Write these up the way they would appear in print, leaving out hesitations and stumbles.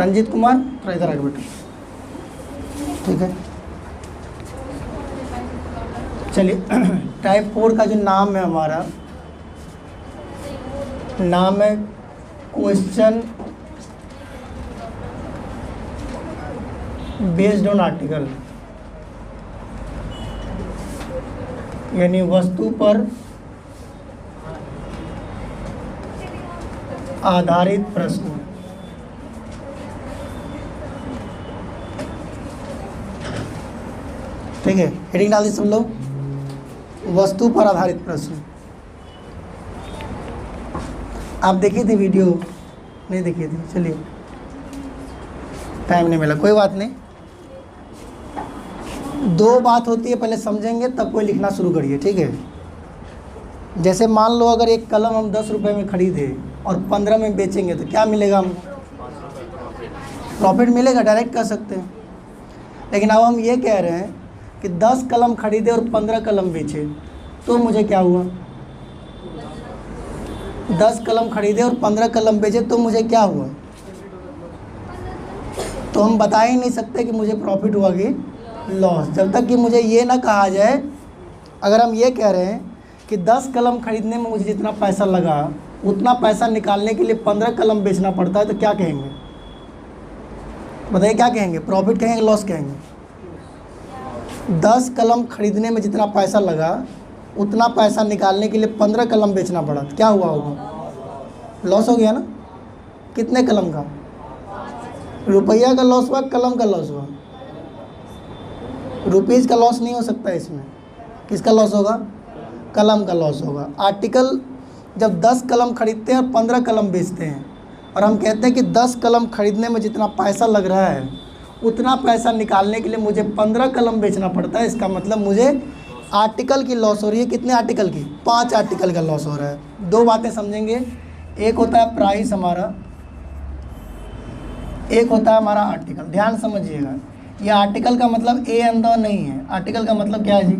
रंजीत कुमार, थोड़ा इधर आगे बैठो, ठीक है। चलिए टाइप 4 का जो नाम है हमारा, नाम है क्वेश्चन बेस्ड ऑन आर्टिकल, यानी वस्तु पर आधारित प्रश्न। ठीक है, हेडिंग डाल दी सब लोग, वस्तु पर आधारित प्रश्न। आप देखी थी वीडियो? नहीं देखी थी, चलिए टाइम नहीं मिला, कोई बात नहीं। दो बात होती है, पहले समझेंगे तब कोई लिखना शुरू करिए, ठीक है। जैसे मान लो अगर एक कलम हम 10 रुपये में खरीदे और 15 में बेचेंगे तो क्या मिलेगा हमको? प्रॉफिट मिलेगा, डायरेक्ट कर सकते हैं। लेकिन अब हम ये कह रहे हैं कि 10 कलम खरीदे और 15 कलम बेचे तो मुझे क्या हुआ? 10 कलम खरीदे और 15 कलम बेचे तो मुझे क्या हुआ? तो हम बता ही नहीं सकते कि मुझे प्रॉफिट हुआ कि लॉस, जब तक कि मुझे ये ना कहा जाए। अगर हम ये कह रहे हैं कि 10 कलम खरीदने में मुझे जितना पैसा लगा उतना पैसा निकालने के लिए 15 कलम बेचना पड़ता है, तो क्या कहेंगे? बताइए क्या कहेंगे? प्रॉफिट कहेंगे, लॉस कहेंगे? 10 कलम खरीदने में जितना पैसा लगा उतना पैसा निकालने के लिए 15 कलम बेचना पड़ा, तो क्या हुआ होगा? लॉस हो गया ना। कितने कलम का? रुपया का लॉस हुआ, कलम का लॉस हुआ? रुपीज़ का लॉस नहीं हो सकता इसमें। किसका लॉस होगा? कलम का लॉस होगा। आर्टिकल जब 10 कलम खरीदते हैं और 15 कलम बेचते हैं और हम कहते हैं कि 10 कलम खरीदने में जितना पैसा लग रहा है उतना पैसा निकालने के लिए मुझे 15 कलम बेचना पड़ता है, इसका मतलब मुझे आर्टिकल की लॉस हो रही है। कितने आर्टिकल की? 5 आर्टिकल का लॉस हो रहा है। दो बातें समझेंगे, एक होता है प्राइस हमारा, एक होता है हमारा आर्टिकल। ध्यान समझिएगा, ये आर्टिकल का मतलब ए अंदर नहीं है, आर्टिकल का मतलब क्या है जी?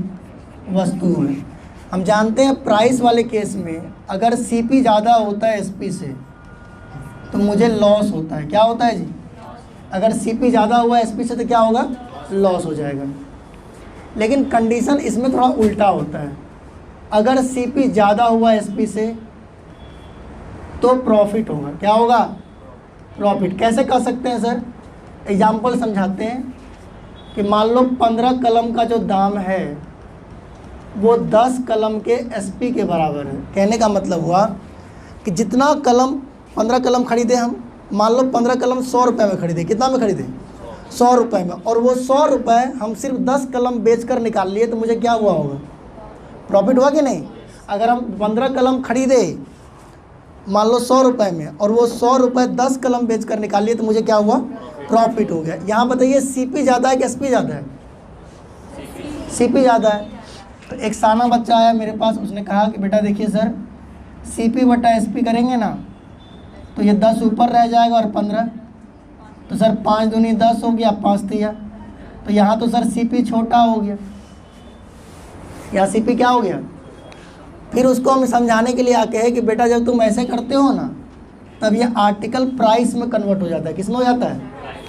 वस्तु है। हम जानते हैं प्राइस वाले केस में अगर सीपी ज़्यादा होता है एसपी से तो मुझे लॉस होता है। क्या होता है जी? अगर सीपी ज़्यादा हुआ एसपी से तो क्या होगा? लॉस हो जाएगा। लेकिन कंडीशन इसमें थोड़ा उल्टा होता है, अगर सीपी ज़्यादा हुआ एसपी से तो प्रॉफिट होगा। क्या होगा? प्रॉफिट। कैसे कर सकते हैं सर? एग्जाम्पल समझाते हैं कि मान लो 15 कलम का जो दाम है वो 10 कलम के एसपी के बराबर है। कहने का मतलब हुआ कि जितना कलम 15 कलम खरीदे हम, मान लो 15 कलम 100 रुपये में खरीदे। कितना में खरीदे? 100 रुपये में। और वो 100 रुपये हम सिर्फ 10 कलम बेचकर निकाल लिए तो मुझे क्या हुआ होगा? प्रॉफिट हुआ कि नहीं? अगर हम 15 कलम खरीदे मान लो 100 रुपये में और वो 100 रुपये 10 कलम बेचकर निकाल लिए तो मुझे क्या हुआ? प्रॉफिट हो गया। यहाँ बताइए सीपी ज़्यादा है कि एसपी ज़्यादा है? सीपी ज़्यादा है। तो एक साना बच्चा आया मेरे पास, उसने कहा कि बेटा देखिए सर, सीपी बटा एसपी करेंगे ना तो ये 10 ऊपर रह जाएगा और 15, तो सर 5 दूनी 10 हो गया, 5 दिया, तो यहाँ तो सर सीपी छोटा हो गया, यहाँ सीपी क्या हो गया? फिर उसको हम समझाने के लिए आके है कि बेटा जब तुम ऐसे करते हो ना तब ये आर्टिकल प्राइस में कन्वर्ट हो जाता है। किस में हो जाता है?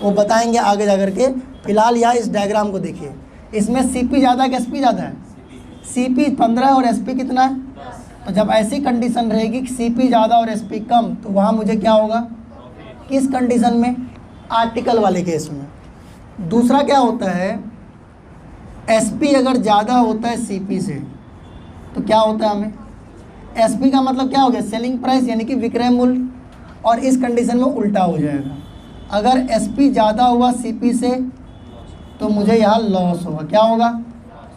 वो बताएंगे आगे जा कर के। फिलहाल यहाँ इस डायग्राम को देखिए, इसमें सीपी ज़्यादा है कि एसपी ज़्यादा है? सीपी 15 और एसपी कितना है? तो जब ऐसी कंडीशन रहेगी कि सीपी ज़्यादा और एसपी कम तो वहाँ मुझे क्या होगा? किस कंडीशन में? आर्टिकल वाले केस में। दूसरा क्या होता है, एसपी अगर ज़्यादा होता है सीपी से तो क्या होता है हमें? एसपी का मतलब क्या हो गया? सेलिंग प्राइस यानी कि विक्रय मूल्य, और इस कंडीशन में उल्टा हो जाएगा। अगर एसपी ज़्यादा हुआ सीपी से तो मुझे यहाँ लॉस होगा। क्या होगा?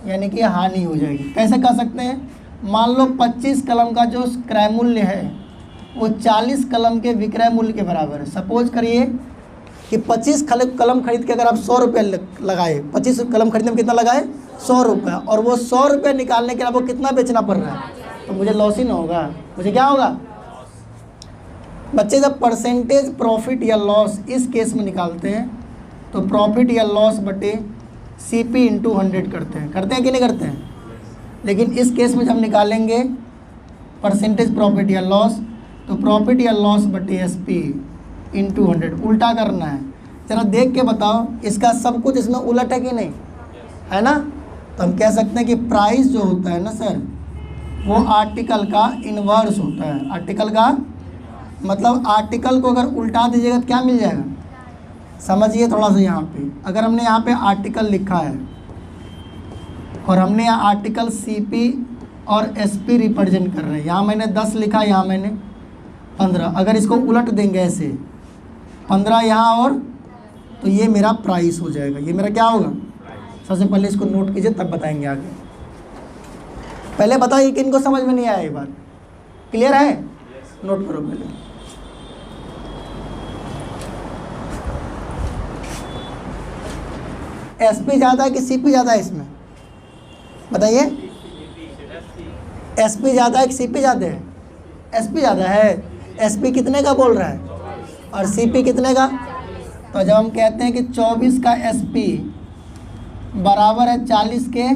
यानी कि हानि हो जाएगी। कैसे कर सकते हैं? मान लो 25 कलम का जो क्रय मूल्य है वो 40 कलम के विक्रय मूल्य के बराबर है। सपोज करिए कि 25 कलम खरीद के अगर आप 100 रुपये लगाए, 25 कलम खरीदने में कितना लगाए? 100 रुपये, और वो 100 रुपये निकालने के लिए आपको कितना बेचना पड़ रहा है? तो मुझे लॉस ही ना होगा। मुझे क्या होगा? बच्चे जब परसेंटेज प्रॉफिट या लॉस इस केस में निकालते हैं तो प्रॉफिट या लॉस बटे सीपी इंटू 100 करते हैं कि नहीं करते हैं? लेकिन इस केस में जब निकालेंगे परसेंटेज प्रॉफिट या लॉस तो प्रॉफिट या लॉस बटे एसपी इंटू 100, उल्टा करना है। जरा देख के बताओ, इसका सब कुछ इसमें उलट है कि नहीं, है ना। तो हम कह सकते हैं कि प्राइस जो होता है ना सर, वो आर्टिकल का इन्वर्स होता है। आर्टिकल का मतलब आर्टिकल को अगर उल्टा दीजिएगा तो क्या मिल जाएगा, समझिए थोड़ा सा। यहाँ पे अगर हमने यहाँ पे आर्टिकल लिखा है और हमने यहाँ आर्टिकल सीपी और एसपी रिप्रेजेंट कर रहे हैं, यहाँ मैंने 10 लिखा, यहाँ मैंने 15, अगर इसको उलट देंगे ऐसे 15 यहाँ और, तो ये मेरा प्राइस हो जाएगा। ये मेरा क्या होगा, सबसे पहले इसको नोट कीजिए तब बताएंगे आगे। पहले बताइए कि इनको समझ में नहीं आया, ये बात क्लियर है, नोट करो पहले। एसपी ज़्यादा है कि सीपी ज़्यादा है इसमें, बताइए। एसपी ज़्यादा है कि सीपी ज़्यादा है, एसपी ज़्यादा है। एसपी कितने का बोल रहा है और सीपी कितने का। तो जब हम कहते हैं कि 24 का एसपी बराबर है 40 के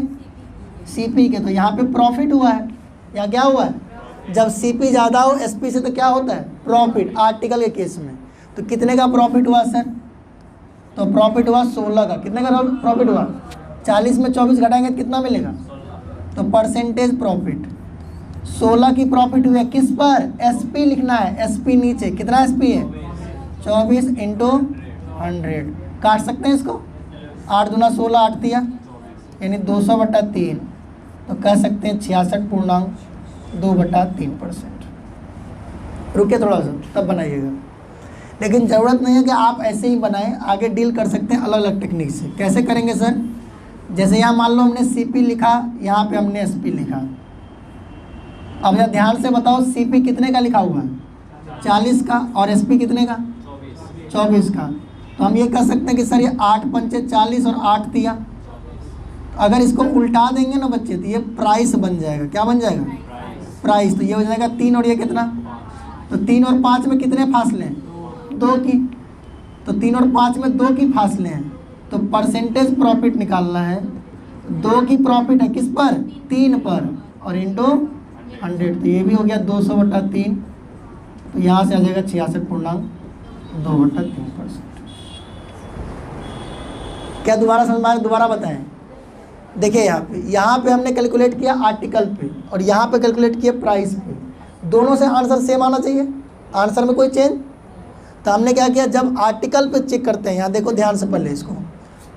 सीपी के, तो यहाँ पे प्रॉफिट हुआ है या क्या हुआ है। जब सीपी ज़्यादा हो एसपी से तो क्या होता है, प्रॉफिट, आर्टिकल के केस में। तो कितने का प्रॉफिट हुआ सर, तो प्रॉफिट हुआ 16 का। कितने का प्रॉफिट हुआ, 40 में 24 घटाएंगे तो कितना मिलेगा, तो परसेंटेज प्रॉफिट 16 की प्रॉफिट हुई है। किस पर, एसपी लिखना है, एसपी नीचे कितना एसपी है, 24 इंटू 100। काट सकते हैं इसको, 8 दूना 16, 8 दिया यानी 200/3, तो कह सकते हैं 66.2/3%। रुकिए थोड़ा सा तब बनाइएगा, लेकिन ज़रूरत नहीं है कि आप ऐसे ही बनाएं, आगे डील कर सकते हैं अलग अलग टेक्निक से। कैसे करेंगे सर, जैसे यहाँ मान लो हमने सीपी लिखा, यहाँ पे हमने एसपी लिखा। अब यहाँ ध्यान से बताओ, सीपी कितने का लिखा हुआ है, 40 का, और एसपी कितने का, 24 का। तो हम ये कह सकते हैं कि सर ये 8 पंचे 40 और 8 दिया। अगर इसको उल्टा देंगे ना बच्चे, तो ये प्राइस बन जाएगा। क्या बन जाएगा, प्राइस। तो ये हो जाएगा 3 और ये कितना, तो 3 और 5 में कितने फासले हैं, 2 की। तो 3 और 5 में 2 की फासले हैं, तो परसेंटेज प्रॉफिट निकालना है। 2 की प्रॉफिट है किस पर, 3 पर, और इंटू 100, तो ये भी हो गया 200/3। तो यहाँ से आ जाएगा 66.2/3%। क्या दोबारा समझ में आया, दोबारा बताएं। देखिए यहाँ पे हमने कैलकुलेट किया आर्टिकल पे, और यहाँ पे कैलकुलेट किया प्राइस पे। दोनों से आंसर सेम आना चाहिए, आंसर में कोई चेंज। तो हमने क्या किया, जब आर्टिकल पे चेक करते हैं, यहाँ देखो ध्यान से पहले इसको,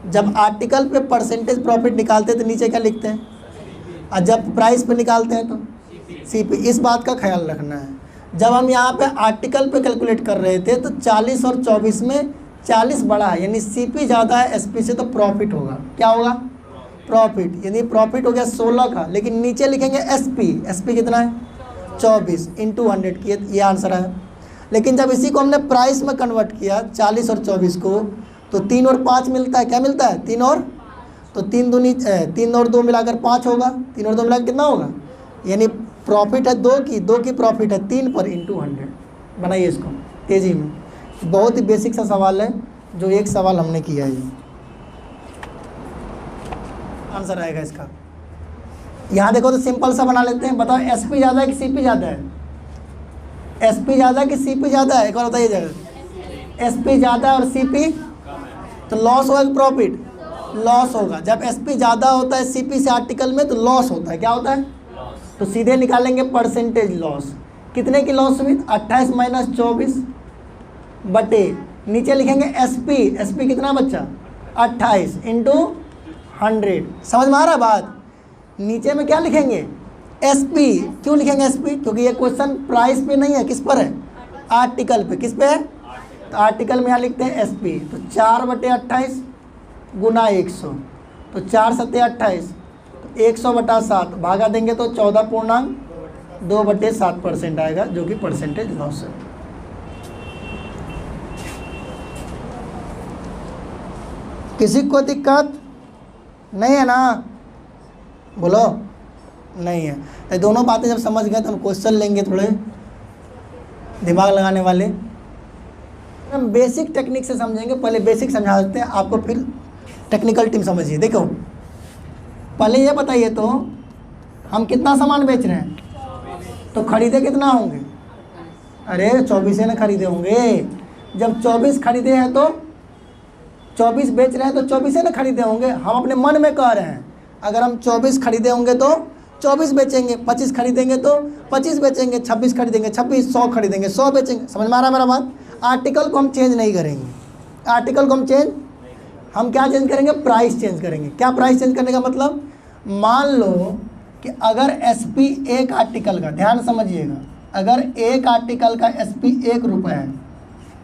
जब आर्टिकल पे परसेंटेज प्रॉफिट निकालते हैं तो नीचे क्या लिखते हैं, और जब प्राइस पे निकालते हैं तो सीपी। इस बात का ख्याल रखना है। जब हम यहाँ पे आर्टिकल पे कैलकुलेट कर रहे थे तो 40 और 24 में 40 बड़ा है, यानी सीपी ज़्यादा है एसपी से, तो प्रॉफिट होगा। क्या होगा, प्रॉफिट। यानी प्रॉफिट हो गया 16 का, लेकिन नीचे लिखेंगे एसपी। एसपी कितना है, 24 इंटू 100 किए, ये आंसर है। लेकिन जब इसी को हमने प्राइस में कन्वर्ट किया 40 और 24 को, तो 3 और 5 मिलता है। क्या मिलता है, 3 और, तो 3 और 2 मिलाकर 5 होगा। 3 और 2 मिलाकर कितना होगा, यानी प्रॉफिट है 2 की प्रॉफिट है 3 पर इंटू 100। बनाइए इसको तेज़ी में, बहुत ही बेसिक सा सवाल है, जो एक सवाल हमने किया है। आंसर आएगा इसका। यहाँ देखो तो सिंपल सा बना लेते हैं। बताओ एसपी ज़्यादा है कि सीपी ज़्यादा है, एसपी ज़्यादा है कि सीपी ज़्यादा है, एक बार बताइए जगह। एसपी ज़्यादा है और सीपी, तो लॉस होगा कि प्रॉफिट, लॉस होगा। जब एसपी ज़्यादा होता है सीपी से आर्टिकल में, तो लॉस होता है। क्या होता है, तो सीधे निकालेंगे परसेंटेज लॉस। कितने की लॉस हुई, 28 - 24 बटे, नीचे लिखेंगे एसपी। एसपी कितना बच्चा, 28 इंटू 100। समझ में आ रहा है बात। नीचे में क्या लिखेंगे, एसपी। क्यों लिखेंगे एसपी, क्योंकि ये क्वेश्चन प्राइस पे नहीं है, किस पर है, आर्टिकल पे। किस पे है, तो आर्टिकल में यहाँ लिखते हैं एसपी। तो 4/28 गुना 100, तो 4 × 7 = 28, तो 100/7 भागा देंगे तो 14.2/7% आएगा, जो कि परसेंटेज लॉस है। किसी को दिक्कत नहीं है ना, बोलो, नहीं है। तो दोनों बातें जब समझ गए तो हम क्वेश्चन लेंगे थोड़े दिमाग लगाने वाले। हम बेसिक टेक्निक से समझेंगे। पहले बेसिक समझा देते हैं आपको, फिर टेक्निकल टीम समझिए। देखो पहले ये बताइए, तो हम कितना सामान बेच रहे हैं, तो खरीदे कितना होंगे, अरे 24 ना खरीदे होंगे। जब 24 खरीदे हैं तो 24 बेच रहे हैं तो 24 ही ना खरीदे होंगे। हम अपने मन में कह रहे हैं अगर हम 24 खरीदे होंगे तो 24 बेचेंगे, 25 खरीदेंगे तो 25 बेचेंगे, 26 खरीदेंगे 26, 100 खरीदेंगे 100 बेचेंगे। समझ में आ रहा है मेरा बात? आर्टिकल को हम चेंज नहीं करेंगे। आर्टिकल को हम क्या चेंज करेंगे? प्राइस चेंज करेंगे। क्या प्राइस चेंज करने का मतलब? मान लो कि अगर SP एक आर्टिकल का, ध्यान समझिएगा, अगर एक आर्टिकल का SP 1 रुपये है,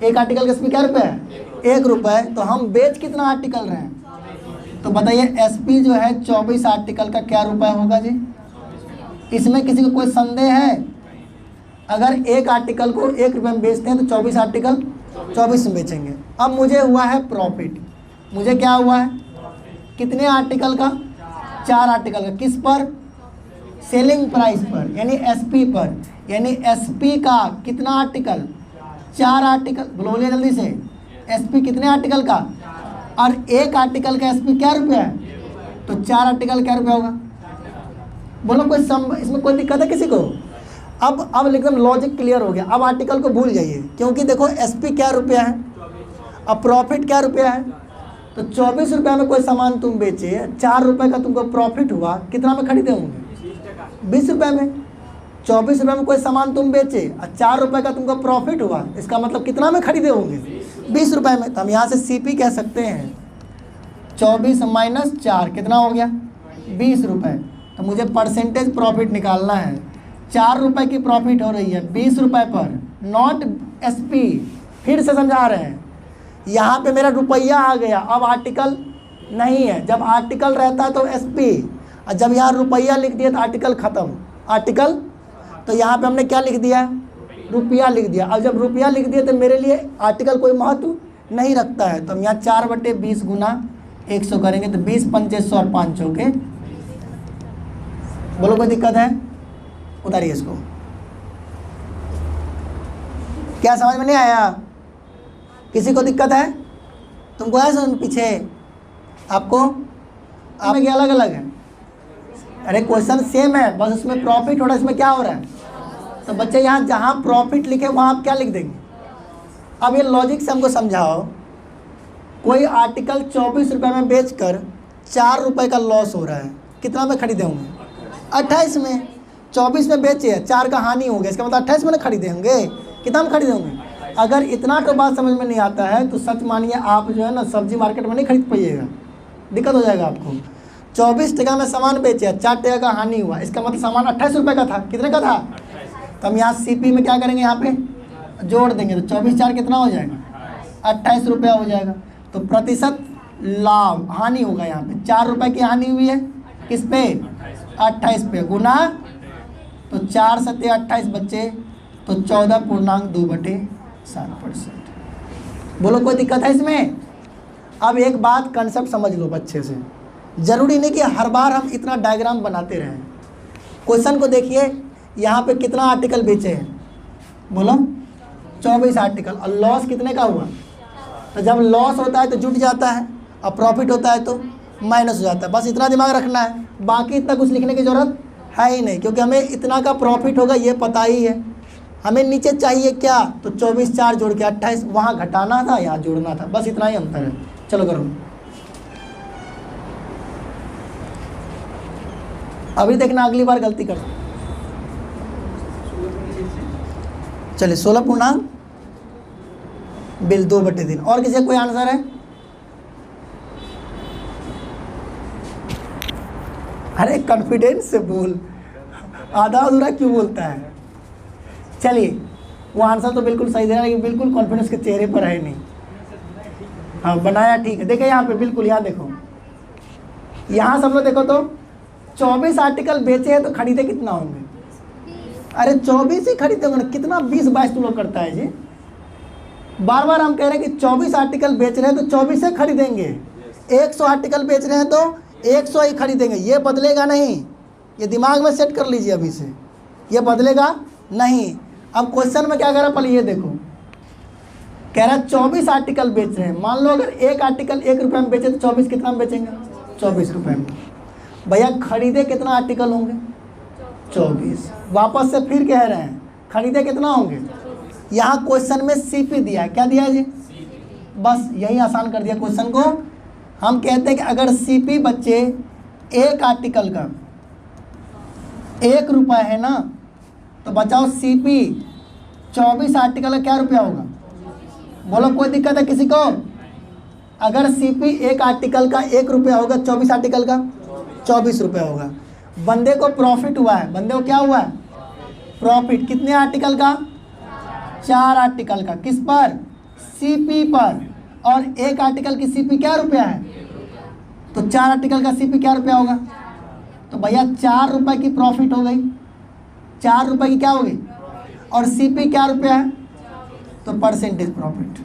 एक आर्टिकल का SP क्या रुपये है? 1 रुपये। तो हम बेच कितना आर्टिकल रहे हैं? तो बताइए SP जो है 24 आर्टिकल का क्या रुपये होगा जी? इसमें किसी को कोई संदेह है? अगर एक आर्टिकल को 1 रुपये में बेचते हैं तो 24 आर्टिकल 24 में बेचेंगे। अब मुझे हुआ है प्रॉफिट। मुझे क्या हुआ है? कितने आर्टिकल का? 4 आर्टिकल का। किस पर? सेलिंग प्राइस पर, यानी SP पर। यानी SP का कितना आर्टिकल? 4 आर्टिकल। बोलिए जल्दी से, SP कितने आर्टिकल का? और एक आर्टिकल का SP क्या रुपया है? तो 4 आर्टिकल क्या रुपया होगा? बोलो कोई इसमें कोई दिक्कत है किसी को? अब एकदम लॉजिक क्लियर हो गया। अब आर्टिकल को भूल जाइए, क्योंकि देखो SP क्या रुपया है, अब प्रॉफिट क्या रुपया है। तो 24 रुपये में कोई सामान तुम बेचे, 4 रुपये का तुमको प्रॉफिट हुआ, कितना में खरीदे होंगे? 20 रुपये में। 24 रुपये में कोई सामान तुम बेचे और 4 रुपये का तुमको प्रॉफिट हुआ, इसका मतलब कितना में खरीदे होंगे? 20 रुपये में। तो हम यहाँ से CP कह सकते हैं 24 माइनस 4 कितना हो गया? 20 रुपये। तो मुझे परसेंटेज प्रॉफिट निकालना है। 4 रुपये की प्रॉफिट हो रही है 20 रुपये पर, नॉट SP। फिर से समझा रहे हैं, यहाँ पे मेरा रुपया आ गया, अब आर्टिकल नहीं है। जब आर्टिकल रहता है तो SP, और जब यहाँ रुपया लिख दिया तो आर्टिकल ख़त्म। आर्टिकल तो यहाँ पे हमने क्या लिख दिया? रुपया लिख दिया। अब जब रुपया लिख दिया तो मेरे लिए आर्टिकल कोई महत्व नहीं रखता है। तो हम यहाँ 4/20 गुना 100 करेंगे तो 20 पंचे 100 और 5 चौके। बोलो कोई दिक्कत है? उतारिए इसको। क्या समझ में नहीं आया? किसी को दिक्कत है? तुमको है समझ पीछे? आपको आप में अलग अलग है? अरे क्वेश्चन सेम है, बस उसमें प्रॉफिट हो रहा है, इसमें क्या हो रहा है? तो बच्चे यहाँ जहाँ प्रॉफिट लिखे वहाँ आप क्या लिख देंगे? अब ये लॉजिक से हमको समझाओ। कोई आर्टिकल 24 रुपये में बेचकर 4 रुपये का लॉस हो रहा है, कितना में खरीदे होंगे? 28 में। 24 में बेचे, 4 का हानि हो गया, इसका मतलब 28 में ना खरीदे होंगे। कितना में खरीदे होंगे? अगर इतना तो बात समझ में नहीं आता है तो सच मानिए आप जो है ना सब्जी मार्केट में नहीं खरीद पाइएगा, दिक्कत हो जाएगा आपको। 24 टका में सामान बेचे, 4 टका का हानि हुआ, इसका मतलब सामान 28 रुपये का था। कितने का था? तो हम यहाँ CP में क्या करेंगे? यहाँ पे जोड़ देंगे तो 24 4 कितना हो जाएगा? 28 रुपया हो जाएगा। तो प्रतिशत लाभ हानि होगा यहाँ पे 4 रुपये की हानि हुई है, किस पे? 28 पे, गुना तो 4 सत्ते 28 बच्चे तो 14.2/7%। बोलो कोई दिक्कत है इसमें? अब एक बात कंसेप्ट समझ लो अच्छे से। ज़रूरी नहीं कि हर बार हम इतना डायग्राम बनाते रहें। क्वेश्चन को देखिए, यहाँ पे कितना आर्टिकल बेचे हैं? बोलो 24 आर्टिकल। और लॉस कितने का हुआ? तो जब लॉस होता है तो जुट जाता है और प्रॉफिट होता है तो माइनस हो जाता है। बस इतना दिमाग रखना है, बाकी इतना कुछ लिखने की ज़रूरत है ही नहीं, क्योंकि हमें इतना का प्रॉफिट होगा ये पता ही है। हमें नीचे चाहिए क्या? तो 24 4 जोड़ के 28, वहाँ घटाना था यहाँ जोड़ना था, बस इतना ही अंतर है। चलो करो। अभी देखना अगली बार गलती कर। चलिए 16 पूर्णांक बिल 2/3। और किसी का कोई आंसर है? अरे कॉन्फिडेंस से बोल, आधा अधूरा क्यों बोलता है? चलिए वो आंसर तो बिल्कुल सही दे रहा है, लेकिन बिल्कुल कॉन्फिडेंस के चेहरे पर है नहीं। हाँ बनाया ठीक है। देखिए यहाँ पे बिल्कुल, यहाँ देखो, यहाँ सब लोग देखो तो 24 आर्टिकल बेचे हैं तो खरीदे कितना होंगे? अरे 24 ही खरीदे होंगे ना, कितना 20-22 तुम लोग करता है जी। बार बार हम कह रहे हैं कि 24 आर्टिकल बेच रहे हैं तो 24 से खरीदेंगे, 100 आर्टिकल बेच रहे हैं तो 100 ही खरीदेंगे। ये बदलेगा नहीं, ये दिमाग में सेट कर लीजिए अभी से, ये बदलेगा नहीं। अब क्वेश्चन में क्या कह रहा है, पहले ये देखो, कह रहा है 24 आर्टिकल बेच रहे हैं। मान लो अगर एक आर्टिकल 1 रुपये में बेचे तो 24 कितना में बेचेंगे? 24 रुपये में। भैया खरीदे कितना आर्टिकल होंगे? 24। वापस से फिर कह रहे हैं खरीदे कितना होंगे? यहाँ क्वेश्चन में सीपी दिया है, क्या दिया है जी? बस यही आसान कर दिया क्वेश्चन को। हम कहते हैं कि अगर सीपी बच्चे एक आर्टिकल का 1 रुपया है ना, तो बचाओ सीपी 24 आर्टिकल का क्या रुपया होगा? बोलो, कोई दिक्कत है किसी को? अगर सीपी एक आर्टिकल का 1 रुपया होगा, 24 आर्टिकल का 24 रुपया होगा। बंदे को प्रॉफिट हुआ है, बंदे को क्या हुआ है? प्रॉफिट। कितने आर्टिकल का? 4 आर्टिकल का। किस पर? सीपी पर। और एक आर्टिकल की सीपी क्या रुपया है? तो 4 आर्टिकल का सीपी क्या रुपया होगा? तो भैया 4 रुपये की प्रॉफिट हो गई, 4 रुपये की क्या हो गई? और सीपी क्या रुपया है? तो परसेंटेज प्रॉफिट।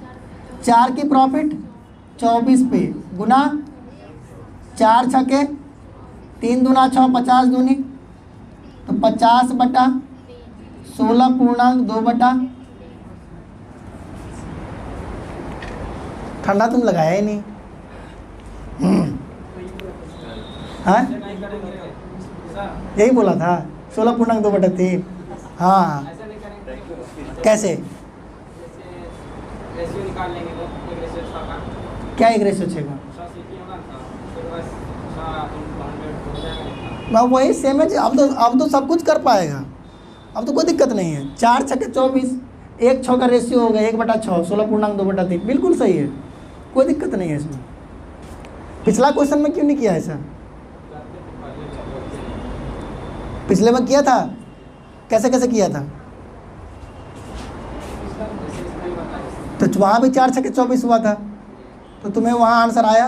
4 की प्रॉफिट 24 पे गुना 4 छके 3 दूना 6, 50 दूनी, तो 50 बटा 16.2 बटा, ठंडा तुम लगाया ही नहीं। हाँ यही बोला था 16.2 बटा 3। हाँ कैसे? क्या 1:6 का? मैं वही सेम है। अब तो सब कुछ कर पाएगा, अब तो कोई दिक्कत नहीं है। 4 छके 24, 1 6 का रेशियो हो गया 1/6, 16.2 बटा 3, बिल्कुल सही है, कोई दिक्कत नहीं है इसमें। पिछला क्वेश्चन में क्यों नहीं किया ऐसा? पिछले में किया था, कैसे कैसे किया था? तो वहाँ भी 4 छके 24 हुआ था, तो तुम्हें वहाँ आंसर आया?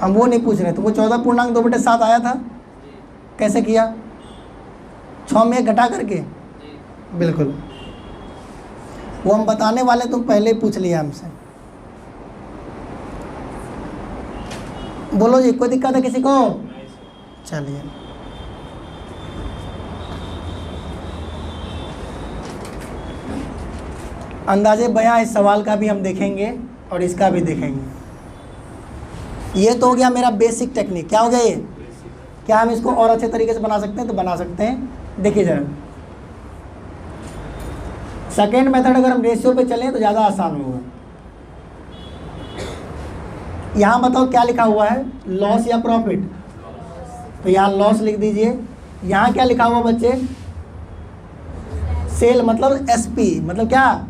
हम वो नहीं पूछ रहे, तुमको 14.2 बटे 7 आया था, कैसे किया? 6 में 1 घटा करके, बिल्कुल वो हम बताने वाले, तुम पहले ही पूछ लिया हमसे। बोलो जी, कोई दिक्कत है किसी को? चलिए, अंदाजे बयां इस सवाल का भी हम देखेंगे और इसका भी देखेंगे। ये तो हो गया मेरा बेसिक टेक्निक। क्या हो गया ये? क्या हम इसको और अच्छे तरीके से बना सकते हैं? तो बना सकते हैं। देखिए जरा, सेकेंड मेथड अगर हम रेशियो पे चलें तो ज़्यादा आसान होगा। यहाँ बताओ क्या लिखा हुआ है, लॉस या प्रॉफिट? तो यहाँ लॉस लिख दीजिए। यहाँ क्या लिखा हुआ बच्चे? सेल, मतलब एसपी, मतलब क्या?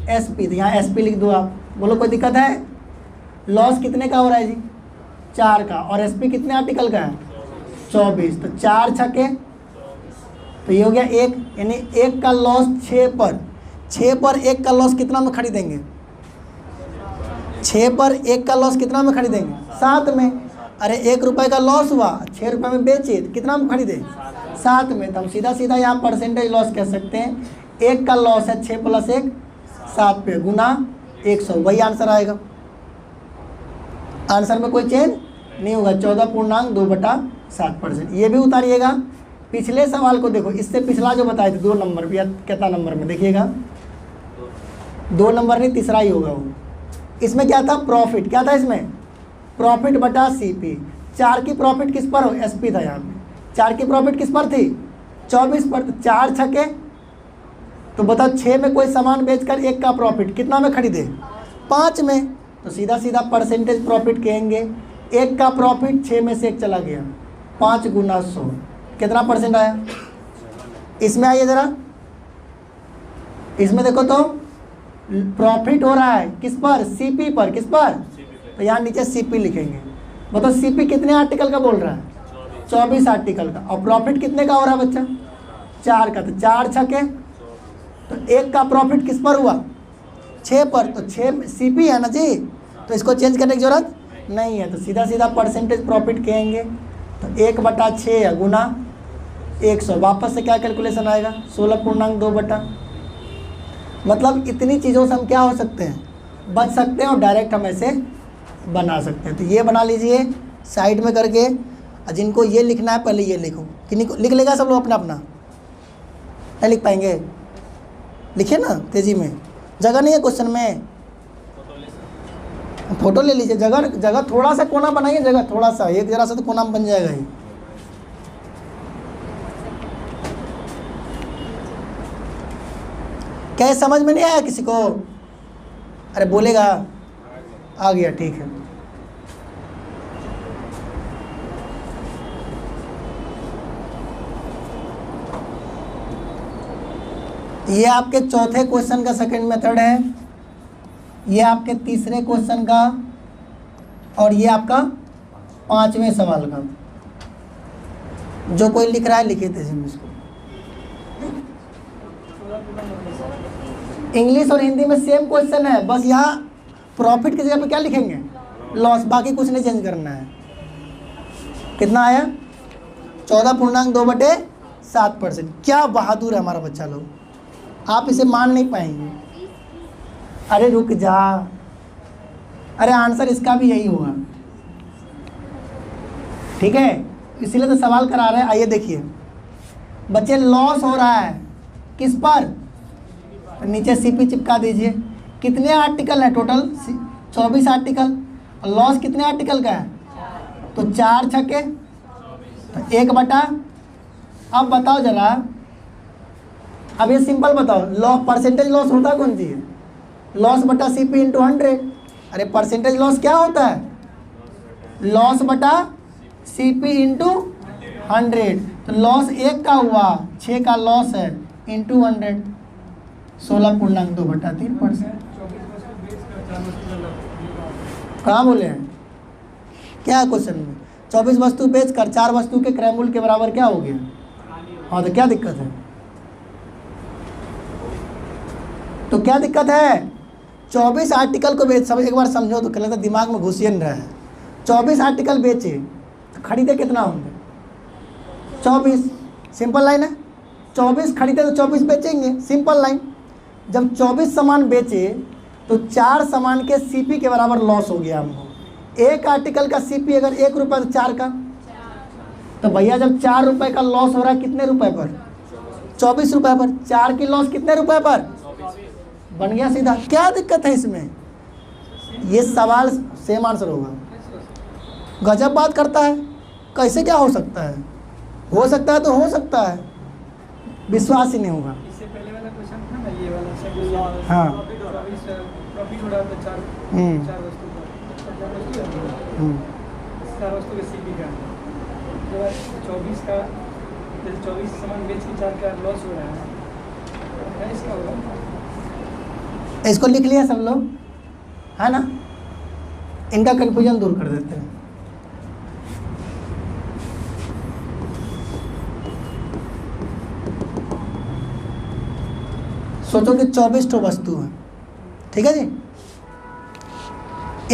एसपी। तो यहाँ एसपी लिख दो आप। बोलो, कोई दिक्कत है? लॉस कितने का हो रहा है जी? 4 का। और एसपी कितने आर्टिकल का है? 24। तो 4 छके, तो ये हो गया 1, यानी 1 का लॉस 6 पर। 6 पर 1 का लॉस कितना में खरीदेंगे? 6 पर 1 का लॉस कितना में खरीदेंगे? 7 में। अरे 1 रुपये का लॉस हुआ, 6 रुपये में बेचे, तो कितना में खरीदे? 7 में। तो हम सीधा सीधा यहाँ परसेंटेज लॉस कह सकते हैं। 1 का लॉस है 6 + 1, 7 पे गुना 100, वही आंसर आएगा। आंसर में कोई चेंज नहीं होगा, 14.2 बटा 7%। ये भी उतारिएगा। पिछले सवाल को देखो, इससे पिछला जो बताए थे 2 नंबर भी, कितना नंबर में देखिएगा, 2 नंबर नहीं, तीसरा ही होगा वो। इसमें क्या था? प्रॉफिट। क्या था इसमें? प्रॉफिट बटा सीपी। 4 की प्रॉफिट किस पर हो? एसपी था यहाँ पे। 4 की प्रॉफिट किस पर थी? 24 पर। तो 4 छके, तो बताओ 6 में कोई सामान बेचकर 1 का प्रॉफिट कितना में खरीदे? 5 में। तो सीधा सीधा परसेंटेज प्रॉफिट कहेंगे। 1 का प्रॉफिट 6 में से 1 चला गया, 5 गुना 100, कितना परसेंट आया? इसमें आइए ज़रा, इसमें देखो तो प्रॉफिट हो रहा है किस पर? सीपी पर। किस पर? तो यहाँ नीचे सीपी लिखेंगे। बताओ सीपी कितने आर्टिकल का बोल रहा है? 24 आर्टिकल का। और प्रॉफिट कितने का हो रहा है बच्चा? 4 का। तो 4 छके, तो 1 का प्रॉफिट किस पर हुआ? 6 पर। तो 6 सीपी है ना जी, तो इसको चेंज करने की जरूरत नहीं है। तो सीधा सीधा परसेंटेज प्रॉफिट कहेंगे। तो 1/6 है गुना 100, वापस से क्या कैलकुलेशन आएगा? 16.2 बटा। मतलब इतनी चीज़ों से हम क्या हो सकते हैं? बच सकते हैं, और डायरेक्ट हम ऐसे बना सकते हैं। तो ये बना लीजिए साइड में करके। जिनको ये लिखना है पहले ये लिखो। किन्हीं को लिख लेगा सब लोग अपना अपना? नहीं लिख पाएंगे? लिखिए ना तेज़ी में, जगह नहीं है क्वेश्चन में। फोटो ले लीजिए, जगह थोड़ा सा कोना बनाइए, जगह थोड़ा सा, एक जरा सा तो कोना में बन जाएगा ही। क्या समझ में नहीं आया किसी को? अरे बोलेगा। आ गया, ठीक है। ये आपके चौथे क्वेश्चन का सेकंड मेथड है, ये आपके तीसरे क्वेश्चन का, और ये आपका पांचवें सवाल का। जो कोई लिख रहा है लिखे थे इसको। इंग्लिश और हिंदी में सेम क्वेश्चन है, बस यहाँ प्रॉफिट की जगह पे क्या लिखेंगे? लॉस, बाकी कुछ नहीं चेंज करना है। कितना आया? 14.2/7%। क्या बहादुर है हमारा बच्चा लोग, आप इसे मान नहीं पाएंगे। अरे रुक जा, अरे आंसर इसका भी यही होगा, ठीक है, इसीलिए तो सवाल करा रहे हैं। आइए देखिए बच्चे, लॉस हो रहा है किस पर? तो नीचे सीपी चिपका दीजिए। कितने आर्टिकल है टोटल? 24 आर्टिकल। और लॉस कितने आर्टिकल का है? तो 4 छक्के तो 1/। अब बताओ जरा, अब ये सिंपल बताओ, परसेंटेज लॉस होता कौन सी है? लॉस बटा सीपी इंटू 100। अरे परसेंटेज लॉस क्या होता है? लॉस बटा सीपी इंटू 100। तो लॉस 1 का हुआ, 6 का लॉस है, इंटू 100, 16.2/3%। कहाँ बोले हैं? क्या क्वेश्चन में? 24 वस्तु बेच कर 4 वस्तु के क्रय मूल्य के बराबर क्या हो गया? हाँ, तो क्या दिक्कत है? तो क्या दिक्कत है? 24 आर्टिकल को बेच, सब एक बार समझो तो कहता दिमाग में घुसिए नहीं रहा है। 24 आर्टिकल बेचे तो खरीदे कितना होंगे? 24। सिंपल लाइन है, 24 खरीदे तो 24 बेचेंगे, सिंपल लाइन। जब 24 सामान बेचे तो 4 सामान के सीपी के बराबर लॉस हो गया हमको। एक आर्टिकल का सीपी अगर 1 रुपये तो 4 का, तो भैया जब 4 रुपये का लॉस हो रहा है कितने रुपए पर? 24 रुपये पर। 4 की लॉस कितने रुपए पर? बन गया सीधा। क्या दिक्कत है इसमें? ये सवाल सेम आंसर होगा। गजब बात करता है, कैसे क्या हो सकता है? हो सकता है तो हो सकता है, विश्वास ही नहीं होगा। इससे पहले वाला क्वेश्चन था ना, ये वाला हाँ, प्रॉफिट हो रहा था 4 वस्तु का, 4 वस्तु के सीपी का, जब 24 का 24 सामान बेच के 4 का लॉस हो रहा है, इसका होगा। इसको लिख लिया सब लोग, है ना? इनका कंफ्यूजन दूर कर देते हैं। सोचो कि 24 ठो वस्तु है, ठीक है जी।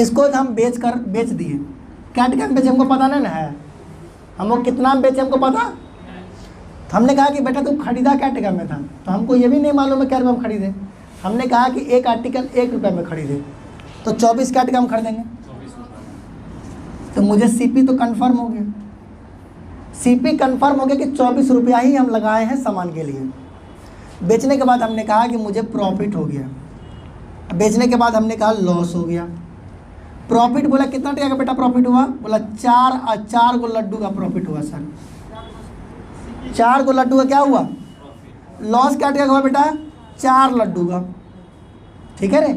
इसको हम बेच दिए। क्या टिकट बेचे हमको पता नहीं ना है, हम लोग कितना में बेचे हमको पता। तो हमने कहा कि बेटा तुम खरीदा क्या टिकट में था, तो हमको ये भी नहीं मालूम है क्या रुपये हम खरीदे। हमने कहा कि एक आर्टिकल 1 रुपये में खरीदे, तो 24 क्या टिकट हम खरीदेंगे? तो मुझे सीपी तो कंफर्म हो गया, सीपी कंफर्म हो गया कि 24 रुपया ही हम लगाए हैं सामान के लिए। बेचने के बाद हमने कहा कि मुझे प्रॉफिट हो गया, बेचने के बाद हमने कहा लॉस हो गया। प्रॉफिट बोला कितना टका का बेटा प्रॉफिट हुआ? बोला 4 गो लड्डू का प्रॉफिट हुआ सर। 4 गो लड्डू का क्या हुआ? लॉस क्या टका हुआ बेटा? 4 लड्डू का, ठीक है रे।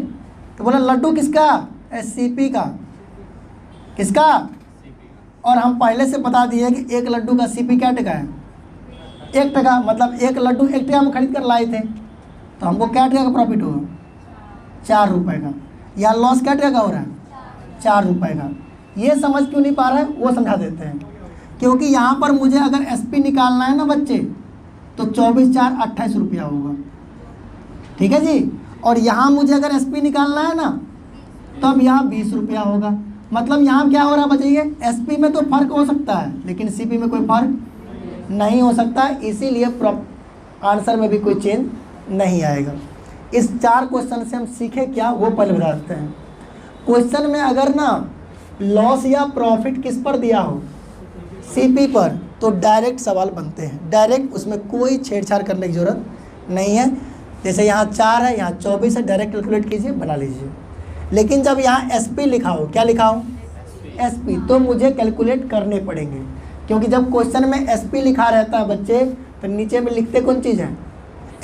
तो बोला लड्डू किसका? सीपी का। किसका? और हम पहले से बता दिए कि 1 लड्डू का सीपी क्या टका है? 1 टका। मतलब 1 लड्डू 1 टका हम खरीद कर लाए थे, तो हमको क्या टका का प्रॉफिट हुआ? 4 रुपये का। या लॉस क्या टका का हो रहा है? 4 रुपये का। ये समझ क्यों नहीं पा रहा है वो समझा देते हैं। क्योंकि यहाँ पर मुझे अगर एसपी निकालना है ना बच्चे, तो 24 4 28 रुपया होगा, ठीक है जी। और यहाँ मुझे अगर एसपी निकालना है ना, तो अब यहाँ 20 रुपया होगा। मतलब यहाँ क्या हो रहा है बताइए? एसपी में तो फर्क हो सकता है, लेकिन सीपी में कोई फर्क नहीं हो सकता, इसीलिए आंसर में भी कोई चेंज नहीं आएगा। इस 4 क्वेश्चन से हम सीखे क्या वो पहले बता देते हैं। क्वेश्चन में अगर ना लॉस या प्रॉफिट किस पर दिया हो? सीपी पर, तो डायरेक्ट सवाल बनते हैं, डायरेक्ट, उसमें कोई छेड़छाड़ करने की ज़रूरत नहीं है। जैसे यहाँ 4 है, यहाँ 24 है, डायरेक्ट कैलकुलेट कीजिए, बना लीजिए। लेकिन जब यहाँ एसपी लिखा हो, क्या लिखा हो? एसपी, तो मुझे कैलकुलेट करने पड़ेंगे, क्योंकि जब क्वेश्चन में एसपी लिखा रहता है बच्चे, तो नीचे में लिखते कौन चीज़ है?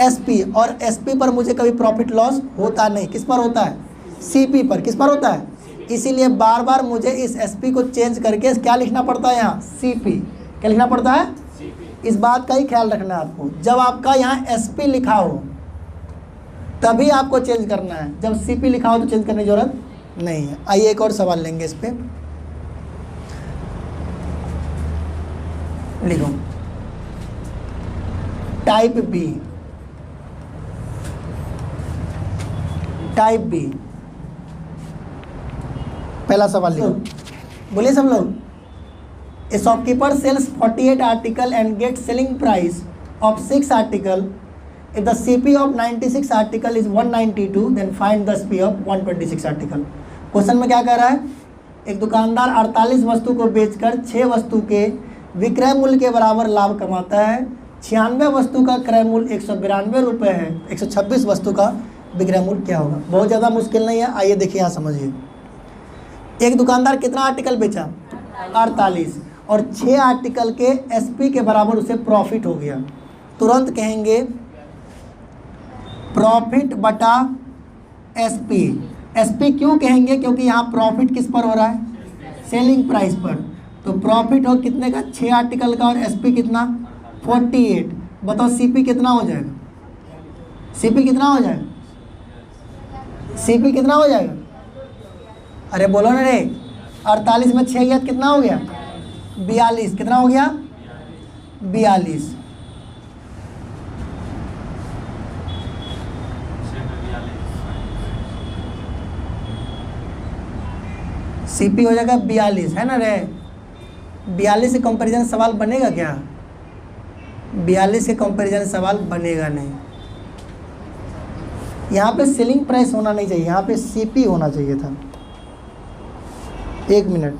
SP, और SP पर मुझे कभी प्रॉफिट लॉस होता नहीं। किस पर होता है? CP पर। किस पर होता है? इसीलिए बार बार मुझे इस SP को चेंज करके क्या लिखना पड़ता है यहाँ? CP। क्या लिखना पड़ता है? इस बात का ही ख्याल रखना है आपको। जब आपका यहाँ SP लिखा हो तभी आपको चेंज करना है, जब CP लिखा हो तो चेंज करने की जरूरत नहीं है। आइए एक और सवाल लेंगे इस पे। लिखो टाइप बी। टाइप बी पहला सवाल लिखो। बोलिए सब लोग। A shopkeeper sells 48 article and get selling price of 6 article. If the CP of 96 article is 192, then find the SP of 126 article। Question में क्या कह रहा है? एक दुकानदार 48 वस्तु को बेचकर 6 वस्तु के विक्रय मूल्य के बराबर लाभ कमाता है। 96 वस्तु का क्रय मूल्य 192 रुपये है। 126 वस्तु का विक्रय मूल्य क्या होगा? बहुत ज़्यादा मुश्किल नहीं है। आइए देखिए यहाँ समझिए। एक दुकानदार कितना आर्टिकल बेचा? 48, और 6 आर्टिकल के SP के बराबर उसे प्रॉफिट हो गया। तुरंत कहेंगे प्रॉफिट बटा SP। SP क्यों कहेंगे? क्योंकि यहाँ प्रॉफिट किस पर हो रहा है? सेलिंग प्राइस पर। तो प्रॉफिट हो कितने का? 6 आर्टिकल का, और SP कितना? 48। बताओ CP कितना हो जाएगा? CP कितना हो जाएगा? CP कितना हो जाएगा? अरे बोलो ना रे। 48 में 6 गया कितना हो गया? 42। कितना हो गया? 42। CP हो जाएगा 42, है ना रे? 42 से कंपैरिजन सवाल बनेगा क्या? 42 के कंपैरिजन सवाल बनेगा नहीं। यहाँ पे सेलिंग प्राइस होना नहीं चाहिए, यहाँ पे CP होना चाहिए था। 1 मिनट।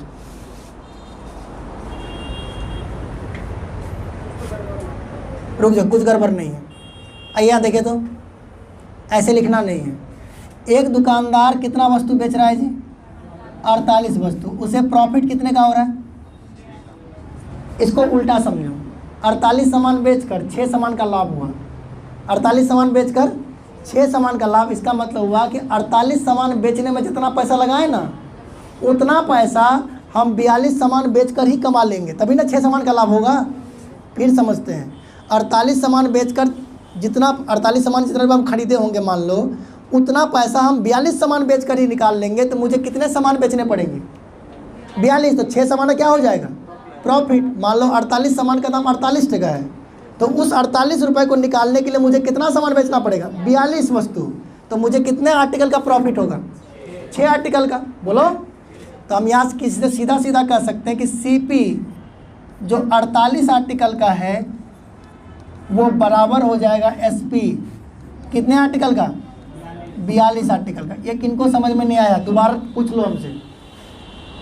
रुक जाओ, कुछ गड़बड़ नहीं है। आइए यहाँ देखें तो ऐसे लिखना नहीं है। एक दुकानदार कितना वस्तु बेच रहा है जी? 48 वस्तु। उसे प्रॉफिट कितने का हो रहा है? इसको उल्टा समझो। 48 सामान बेचकर 6 सामान का लाभ हुआ। 48 सामान बेचकर 6 सामान का लाभ। इसका मतलब हुआ कि 48 सामान बेचने में जितना पैसा लगाए ना, उतना पैसा हम 42 सामान बेचकर ही कमा लेंगे, तभी ना 6 सामान का लाभ होगा। फिर समझते हैं। 48 सामान बेचकर जितना 48 सामान जितना हम खरीदे होंगे, मान लो उतना पैसा हम 42 सामान बेचकर ही निकाल लेंगे। तो मुझे कितने सामान बेचने पड़ेंगे? 42। तो 6 सामान क्या हो जाएगा? प्रॉफिट। मान लो 48 सामान का दाम 48 टका है, तो उस 48 रुपये को निकालने के लिए मुझे कितना सामान बेचना पड़ेगा? 42 वस्तु। तो मुझे कितने आर्टिकल का प्रॉफिट होगा? 6 आर्टिकल का। बोलो। तो हम यहाँ से किसी से सीधा सीधा कह सकते हैं कि CP जो 48 आर्टिकल का है वो बराबर हो जाएगा SP कितने आर्टिकल का? 42 आर्टिकल का। ये किनको समझ में नहीं आया? दोबारा पूछ लो हमसे।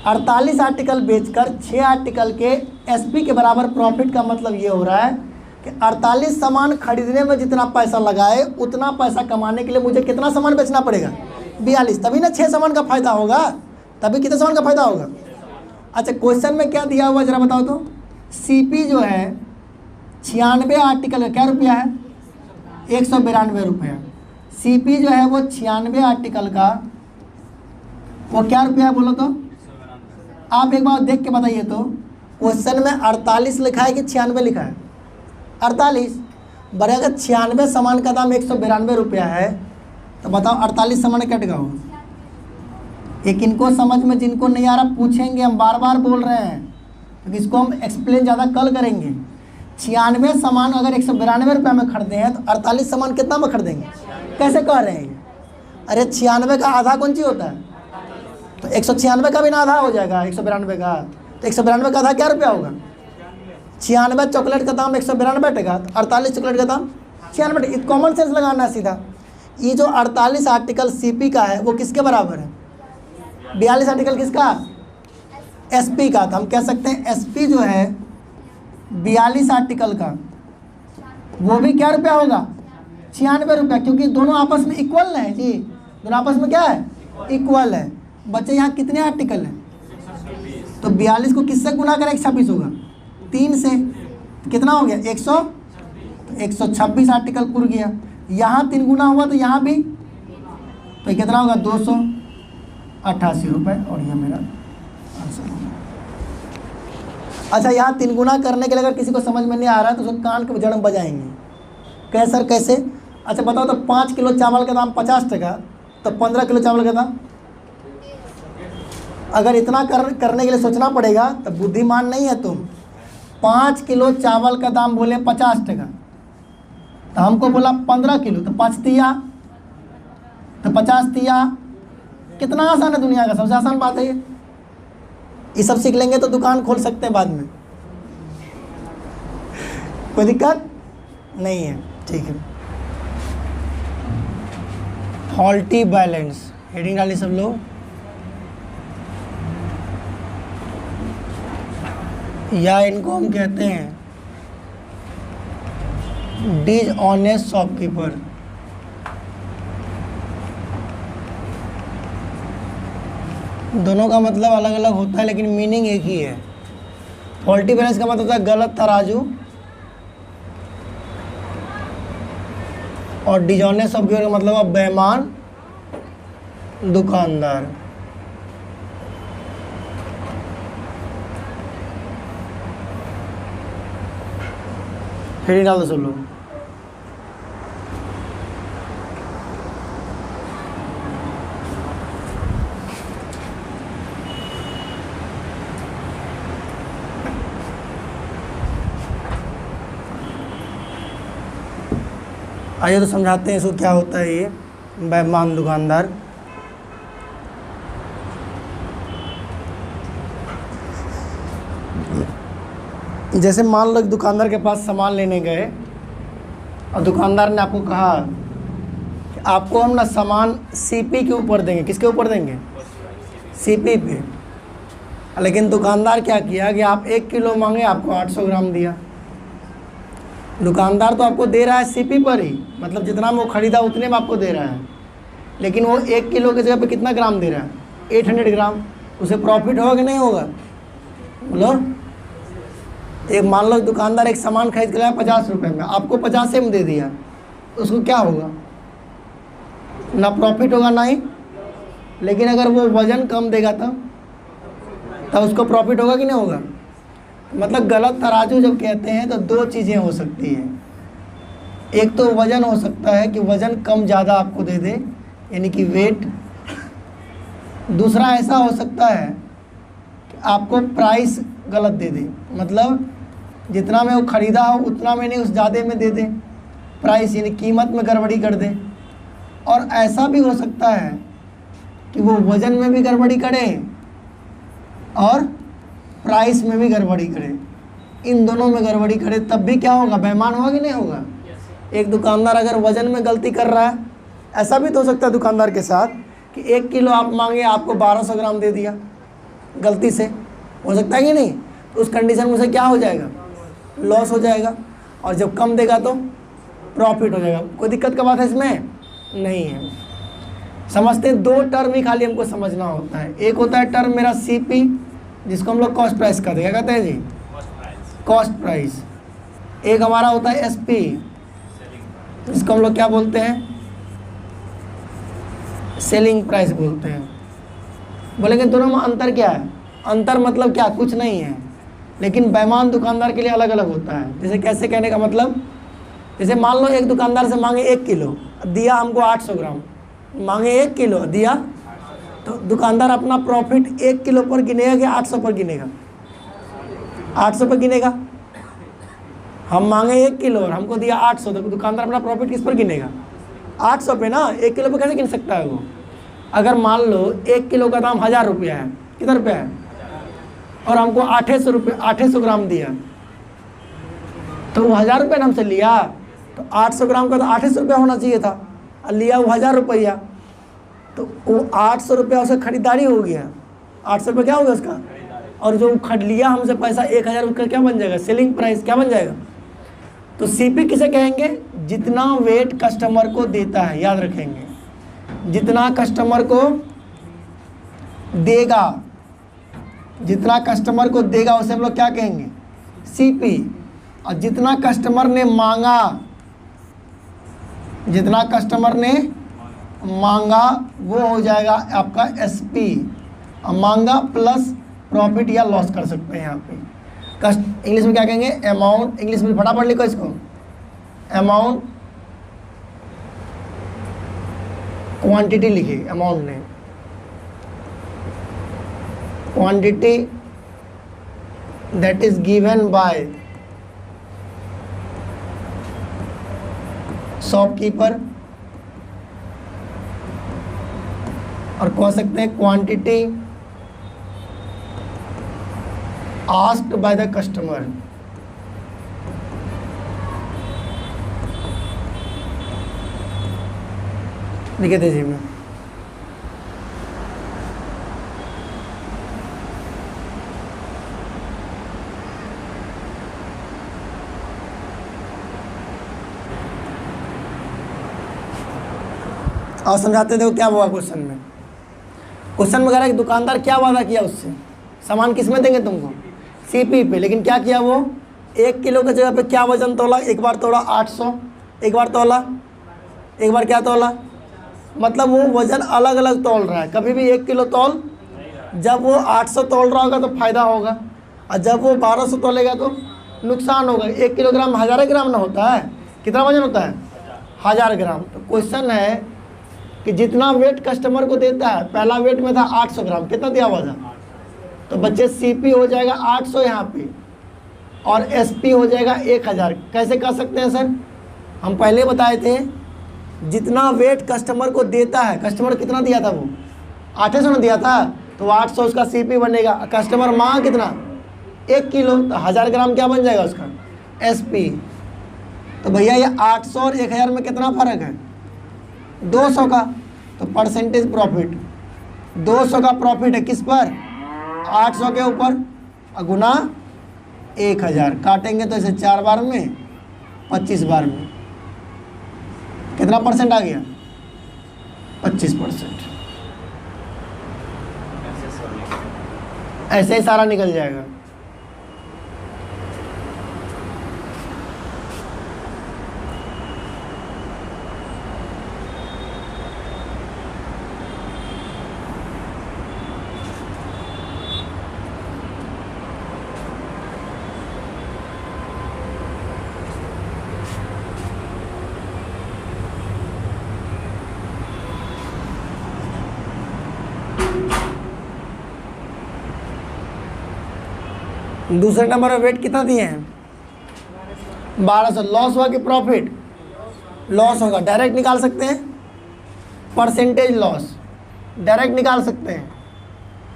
48 आर्टिकल बेचकर 6 आर्टिकल के SP के बराबर प्रॉफिट का मतलब ये हो रहा है कि 48 सामान खरीदने में जितना पैसा लगाए उतना पैसा कमाने के लिए मुझे कितना सामान बेचना पड़ेगा? 42। तभी ना 6 सामान का फ़ायदा होगा। तभी कितने सामान का फ़ायदा होगा? अच्छा, क्वेश्चन में क्या दिया हुआ जरा बताओ तो। CP जो है 96 आर्टिकल का क्या रुपया है? 192 रुपया। CP जो है वो 96 आर्टिकल का वो क्या रुपया है? बोलो तो। आप एक बार देख के बताइए तो। क्वेश्चन में 48 लिखा है कि 96 लिखा है? 48। बड़े अगर 96 सामान का दाम 192 रुपया है तो बताओ 48 सामान कट गया हो। ये किनको समझ में जिनको नहीं आ रहा पूछेंगे, हम बार बार बोल रहे हैं क्योंकि इसको हम एक्सप्लेन ज़्यादा कल करेंगे। 96 सामान अगर 192 रुपये में खरीदे हैं तो 48 सामान कितना में खरीदेंगे? कैसे कह रहे हैं? अरे 96 का आधा कौन चीज़ होता है? तो 196 का भी ना आधा हो जाएगा 192 का। तो 192 का आधा क्या रुपया होगा? 96 चॉकलेट का दाम 192 टका, तो 48 चॉकलेट का दाम 96। कॉमन सेंस लगाना है सीधा। ये जो 48 आर्टिकल CP का है वो किसके बराबर है? 42 आर्टिकल किसका? SP का। तो हम कह सकते हैं SP जो है 42 आर्टिकल का वो भी क्या रुपया होगा? 96 रुपया, क्योंकि दोनों आपस में इक्वल है जी। दोनों आपस में क्या है? इक्वल है। बच्चे यहाँ कितने आर्टिकल हैं? तो 42 को किससे गुना करें? 126 होगा। 3 से कितना हो गया? 100। 126 आर्टिकल पुर गया, यहाँ 3 गुना हुआ तो यहाँ भी, तो ये कितना होगा 288 रुपये, और ये मेरा आंसर होगा। अच्छा, यहाँ 3 गुना करने के लिए अगर किसी को समझ में नहीं आ रहा है तो उसको कान के जड़ में बजाएंगे। कैसे सर कैसे? अच्छा बताओ तो 5 किलो चावल का दाम 50 टका, तो 15 किलो चावल का दाम, अगर इतना करने के लिए सोचना पड़ेगा तो बुद्धिमान नहीं है तुम। 5 किलो चावल का दाम बोले 50 टका, तो हमको बोला 15 किलो, तो 5 तिया, तो 50 तिया। कितना आसान है, दुनिया का सबसे आसान बात है ये सब सीख लेंगे तो दुकान खोल सकते हैं बाद में, कोई दिक्कत नहीं है। ठीक है, फॉल्टी बैलेंस हेडिंग डाली सब लोग। या इनको हम कहते हैं डिसऑनेस्ट शॉपकीपर। दोनों का मतलब अलग अलग होता है लेकिन मीनिंग एक ही है। फॉल्टी बैलेंस का मतलब होता है गलत तराजू, और डिसऑनेस्ट शॉपकीपर का मतलब है बेईमान दुकानदार। फिर डाल दो सब लोग। आइए तो समझाते हैं इसको क्या होता है ये बेईमान दुकानदार। जैसे मान लो दुकानदार के पास सामान लेने गए और दुकानदार ने आपको कहा कि आपको हम ना सामान सीपी के ऊपर देंगे। किसके ऊपर देंगे? सीपी पे। लेकिन दुकानदार क्या किया कि आप 1 किलो मांगे, आपको 800 ग्राम दिया। दुकानदार तो आपको दे रहा है सीपी पर ही, मतलब जितना में वो खरीदा उतने में आपको दे रहा है, लेकिन वो 1 किलो की जगह पे कितना ग्राम दे रहा है? 800 ग्राम। उसे प्रॉफिट होगा कि नहीं होगा? बोलो। एक मान लो दुकानदार एक सामान खरीद के लाया 50 रुपये में, आपको 50 में दे दिया, उसको क्या होगा? ना प्रॉफिट होगा ना ही। लेकिन अगर वो वज़न कम देगा तब उसको प्रॉफिट होगा कि नहीं होगा? मतलब गलत तराजू जब कहते हैं तो 2 चीज़ें हो सकती हैं। एक तो वज़न हो सकता है कि वज़न कम ज़्यादा आपको दे दे, यानी कि वेट। दूसरा ऐसा हो सकता है कि आपको प्राइस गलत दे दे, मतलब जितना में वो ख़रीदा हो उतना में नहीं, उस ज़्यादा में दे दे प्राइस, यानी कीमत में गड़बड़ी कर दे। और ऐसा भी हो सकता है कि वो वज़न में भी गड़बड़ी करे और प्राइस में भी गड़बड़ी करे, इन दोनों में गड़बड़ी करे, तब भी क्या होगा? बेईमान होगा कि नहीं होगा? एक दुकानदार अगर वज़न में गलती कर रहा है, ऐसा भी तो हो सकता है दुकानदार के साथ कि 1 किलो आप मांगे, आपको 1200 ग्राम दे दिया गलती से, हो सकता है कि नहीं? तो उस कंडीशन में उसे क्या हो जाएगा? लॉस हो जाएगा। और जब कम देगा तो प्रॉफिट हो जाएगा। कोई दिक्कत का बात है इसमें? नहीं है। समझते हैं, 2 टर्म ही खाली हमको समझना होता है। एक होता है टर्म मेरा सीपी, जिसको हम लोग कॉस्ट प्राइस कहते हैं। क्या कहते हैं जी? Cost price. एक हमारा होता है एसपी, जिसको हम लोग क्या बोलते हैं? सेलिंग प्राइस बोलते हैं। बोलेंगे दोनों में अंतर क्या है? अंतर मतलब क्या? कुछ नहीं है, लेकिन बेईमान दुकानदार के लिए अलग अलग होता है। जैसे कैसे कहने का मतलब, जैसे मान लो एक दुकानदार से मांगे 1 किलो, दिया हमको 800 ग्राम, मांगे 1 किलो दिया, तो दुकानदार अपना प्रॉफिट 1 किलो पर गिनेगा कि 800 पर गिनेगा? 800 पर गिनेगा। हम मांगे 1 किलो और हमको दिया 800, तो दुकानदार अपना प्रॉफिट किस पर गिनेगा? 800 पे ना। 1 किलो पर कैसे गिन सकता है वो? अगर मान लो 1 किलो का दाम 1000 रुपया है, कितना रुपया है, और हमको 800 ग्राम दिया, तो वो 1000 रुपये हमसे लिया, तो 800 ग्राम का तो 800 रुपया होना चाहिए था, और लिया वो 1000 रुपया, तो वो 800 रुपया उसका खरीदारी हो गया। 800 रुपये क्या हो गया उसका? और जो खरीद लिया हमसे पैसा 1000, उसका क्या बन जाएगा? सेलिंग प्राइस क्या बन जाएगा? तो सीपी किसे कहेंगे? जितना वेट कस्टमर को देता है, याद रखेंगे, जितना कस्टमर को देगा, जितना कस्टमर को देगा उसे हम लोग क्या कहेंगे? सीपी। और जितना कस्टमर ने मांगा जितना कस्टमर ने मांगा वो हो जाएगा आपका SP। मांगा प्लस प्रॉफिट या लॉस कर सकते हैं यहाँ पे। इंग्लिश में क्या कहेंगे? अमाउंट। इंग्लिश में फटाफट लिखो इसको, अमाउंट, क्वांटिटी लिखिए, अमाउंट नहीं, quantity that is given by shopkeeper, और कह सकते हैं quantity asked by the customer. लिखे थे जी में। और समझाते थे क्या हुआ क्वेश्चन में। क्वेश्चन वगैरह कि दुकानदार क्या वादा किया उससे, सामान किस में देंगे तुमको? CP पे। लेकिन क्या किया वो? 1 किलो की जगह पे क्या वजन तोला? एक बार तोला 800, एक बार तोला, एक बार क्या तोला, मतलब वो वजन अलग अलग तोल रहा है। कभी भी 1 किलो तोल, जब वो 800 तोल रहा होगा तो फायदा होगा, और जब वो 1200 तोलेगा तो नुकसान होगा। 1 किलोग्राम 1000 ग्राम ना होता है, कितना वजन होता है? 1000 ग्राम। तो क्वेश्चन है कि जितना वेट कस्टमर को देता है, पहला वेट में था 800 ग्राम, कितना दिया हुआ था? तो बच्चे CP हो जाएगा 800 यहाँ पे, और SP हो जाएगा 1000। कैसे कर सकते हैं सर? हम पहले बताए थे जितना वेट कस्टमर को देता है, कस्टमर कितना दिया था वो? 800 ना दिया था, तो 800 उसका CP बनेगा। कस्टमर मांगा कितना? 1 किलो, तो 1000 ग्राम क्या बन जाएगा उसका? SP। तो भैया ये 800 और 1000 में कितना फ़र्क है? 200 का। तो परसेंटेज प्रॉफिट 200 का प्रॉफिट है किस पर? 800 के ऊपर, गुना 1000। काटेंगे तो इसे 4 बार में, 25 बार में, कितना परसेंट आ गया? 25%। ऐसे ही सारा निकल जाएगा। दूसरे नंबर में वेट कितना दिए हैं? 1200। लॉस हुआ कि प्रॉफिट? लॉस होगा। डायरेक्ट निकाल सकते हैं, परसेंटेज लॉस डायरेक्ट निकाल सकते हैं।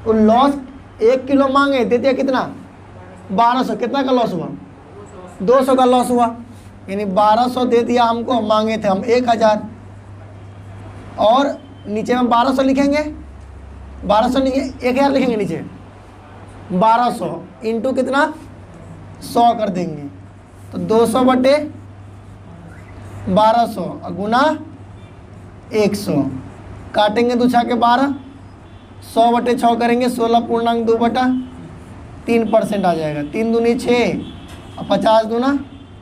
तो लॉस 1 किलो मांगे, दे दिया कितना? 1200। कितना का लॉस हुआ? 200 का लॉस हुआ। यानी 1200 दे दिया हमको, मांगे थे हम 1000, और नीचे में 1200 लिखेंगे, 1200 लिखेंगे, 1000 लिखेंगे नीचे, 1200 इंटू कितना? 100 कर देंगे। तो 200 बटे 1200 गुना 100, काटेंगे 2 छक्के 12, 100 बटे 6 करेंगे 16.2 बटा 3% आ जाएगा। 3 दूनी 6 और 50 दूना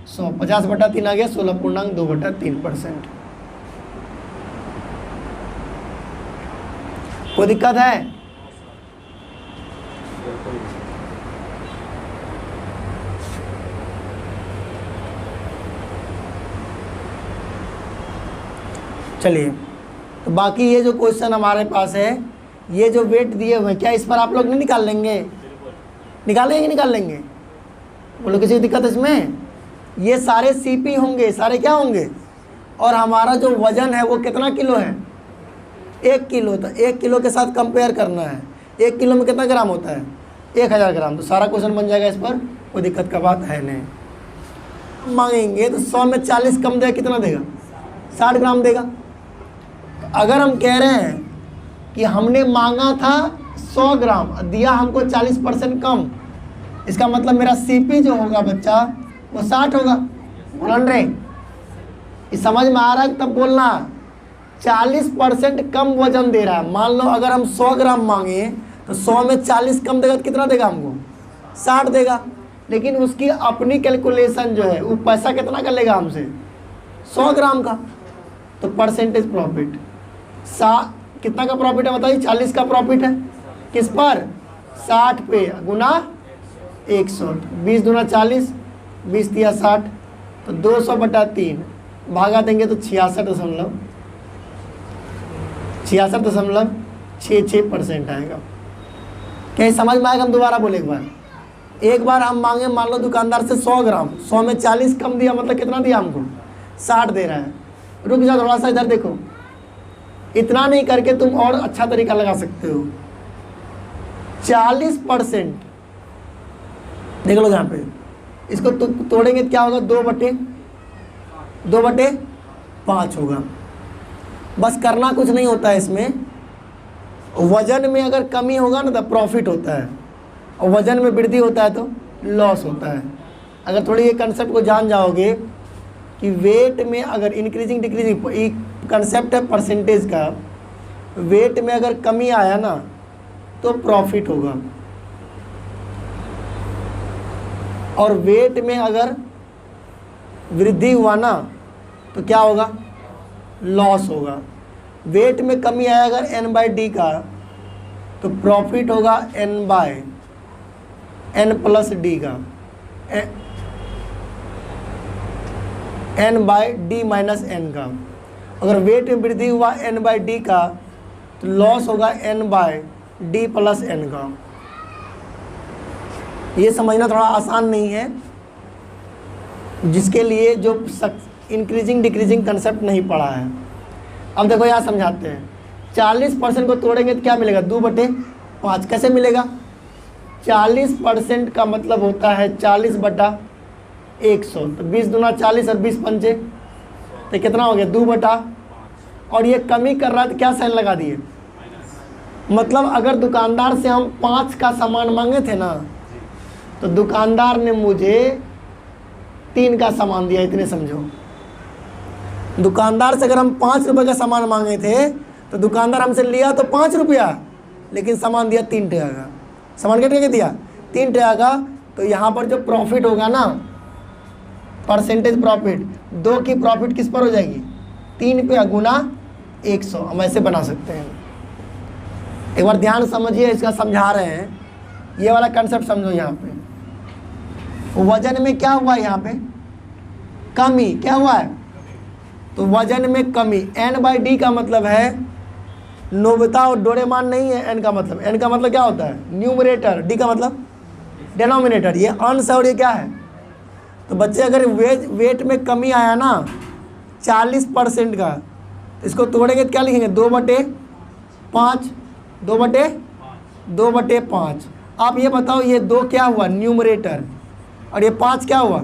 100, 50 बटा 3 आ गया 16.2 बटा 3%। कोई दिक्कत है? चलिए, तो बाकी ये जो क्वेश्चन हमारे पास है, ये जो वेट दिए हुए हैं, क्या इस पर आप लोग नहीं निकाल लेंगे? निकालेंगे कि निकाल लेंगे? बोलो किसी दिक्कत इसमें? ये सारे CP होंगे, सारे क्या होंगे? और हमारा जो वजन है वो कितना किलो है? 1 किलो। तो 1 किलो के साथ कंपेयर करना है। 1 किलो में कितना ग्राम होता है? 1000 ग्राम। तो सारा क्वेश्चन बन जाएगा इस पर, कोई दिक्कत का बात है नहीं। मांगेंगे तो 100 में 40 कम देगा, कितना देगा? 60 ग्राम देगा। अगर हम कह रहे हैं कि हमने मांगा था 100 ग्राम, दिया हमको 40% कम, इसका मतलब मेरा CP जो होगा बच्चा वो 60 होगा। बोल रहे ये समझ में आ रहा है? तब बोलना 40% कम वजन दे रहा है। मान लो अगर हम 100 ग्राम मांगे तो 100 में 40 कम देगा तो कितना देगा हमको? 60 देगा। लेकिन उसकी अपनी कैलकुलेशन जो है वो पैसा कितना का लेगा हमसे? 100 ग्राम का। तो परसेंटेज प्रॉफिट कितना का प्रॉफिट है बताइए, 40 का प्रॉफिट है, किस पर, 60 पे गुना 100, 20 दूना 40, 20 तिया 60, तो 200/3 भागा देंगे तो 66.66% आएगा। क्या समझ में आएगा? हम दोबारा बोले एक बार हम मांगे, मान लो दुकानदार से 100 ग्राम, 100 में 40 कम दिया, मतलब कितना दिया हमको, 60 दे रहा है। रुक जाओ थोड़ा सा, इधर देखो, इतना नहीं करके तुम और अच्छा तरीका लगा सकते हो। 40% देख लो यहाँ पे, इसको तोड़ेंगे तो क्या होगा, 2/5 होगा। बस करना कुछ नहीं होता है इसमें, वजन में अगर कमी होगा ना तो प्रॉफिट होता है, और वजन में वृद्धि होता है तो लॉस होता है। अगर थोड़ी ये कंसेप्ट को जान जाओगे कि वेट में अगर इंक्रीजिंग डिक्रीजिंग, एक कंसेप्ट है परसेंटेज का, वेट में अगर कमी आया ना तो प्रॉफिट होगा, और वेट में अगर वृद्धि हुआ ना तो क्या होगा, लॉस होगा। वेट में कमी आया अगर n/d का तो प्रॉफिट होगा n/n+d का, n/d - n का। अगर वेट में वृद्धि हुआ n/d का तो लॉस होगा n/d + n का। ये समझना थोड़ा आसान नहीं है, जिसके लिए जो इंक्रीजिंग डिक्रीजिंग कंसेप्ट नहीं पढ़ा है। अब देखो यहाँ समझाते हैं, 40% को तोड़ेंगे तो क्या मिलेगा, 2/5। कैसे मिलेगा, 40% का मतलब होता है 40/100, तो 20 दूना 40 और 20 पंचे तो कितना हो गया, 2/, और ये कमी कर रहा है तो क्या साइन लगा दिए, मतलब अगर दुकानदार से हम 5 का सामान मांगे थे ना तो दुकानदार ने मुझे 3 का सामान दिया, इतने समझो। दुकानदार से अगर हम 5 रुपये का सामान मांगे थे तो दुकानदार हमसे लिया तो 5 रुपया, लेकिन सामान दिया 3 टका का। सामान कितने का दिया, 3 टका का। तो यहाँ पर जो प्रॉफिट होगा ना, परसेंटेज प्रॉफिट, 2 की प्रॉफिट किस पर हो जाएगी, 3 पे गुना 100। हम ऐसे बना सकते हैं। एक बार ध्यान समझिए, इसका समझा रहे हैं, ये वाला कंसेप्ट समझो। यहाँ पे वजन में क्या हुआ, यहाँ पे कमी क्या हुआ है, तो वजन में कमी, n/d का मतलब है नोबता और डोरेमान नहीं है। n का मतलब क्या होता है, न्यूमरेटर, d का मतलब डिनोमिनेटर। ये अंश है और ये क्या है, तो बच्चे अगर वेट में कमी आया ना 40% का, तो इसको तोड़ेंगे तो क्या लिखेंगे, 2/5, 2/5। आप ये बताओ, ये 2 क्या हुआ, न्यूमरेटर, और ये 5 क्या हुआ,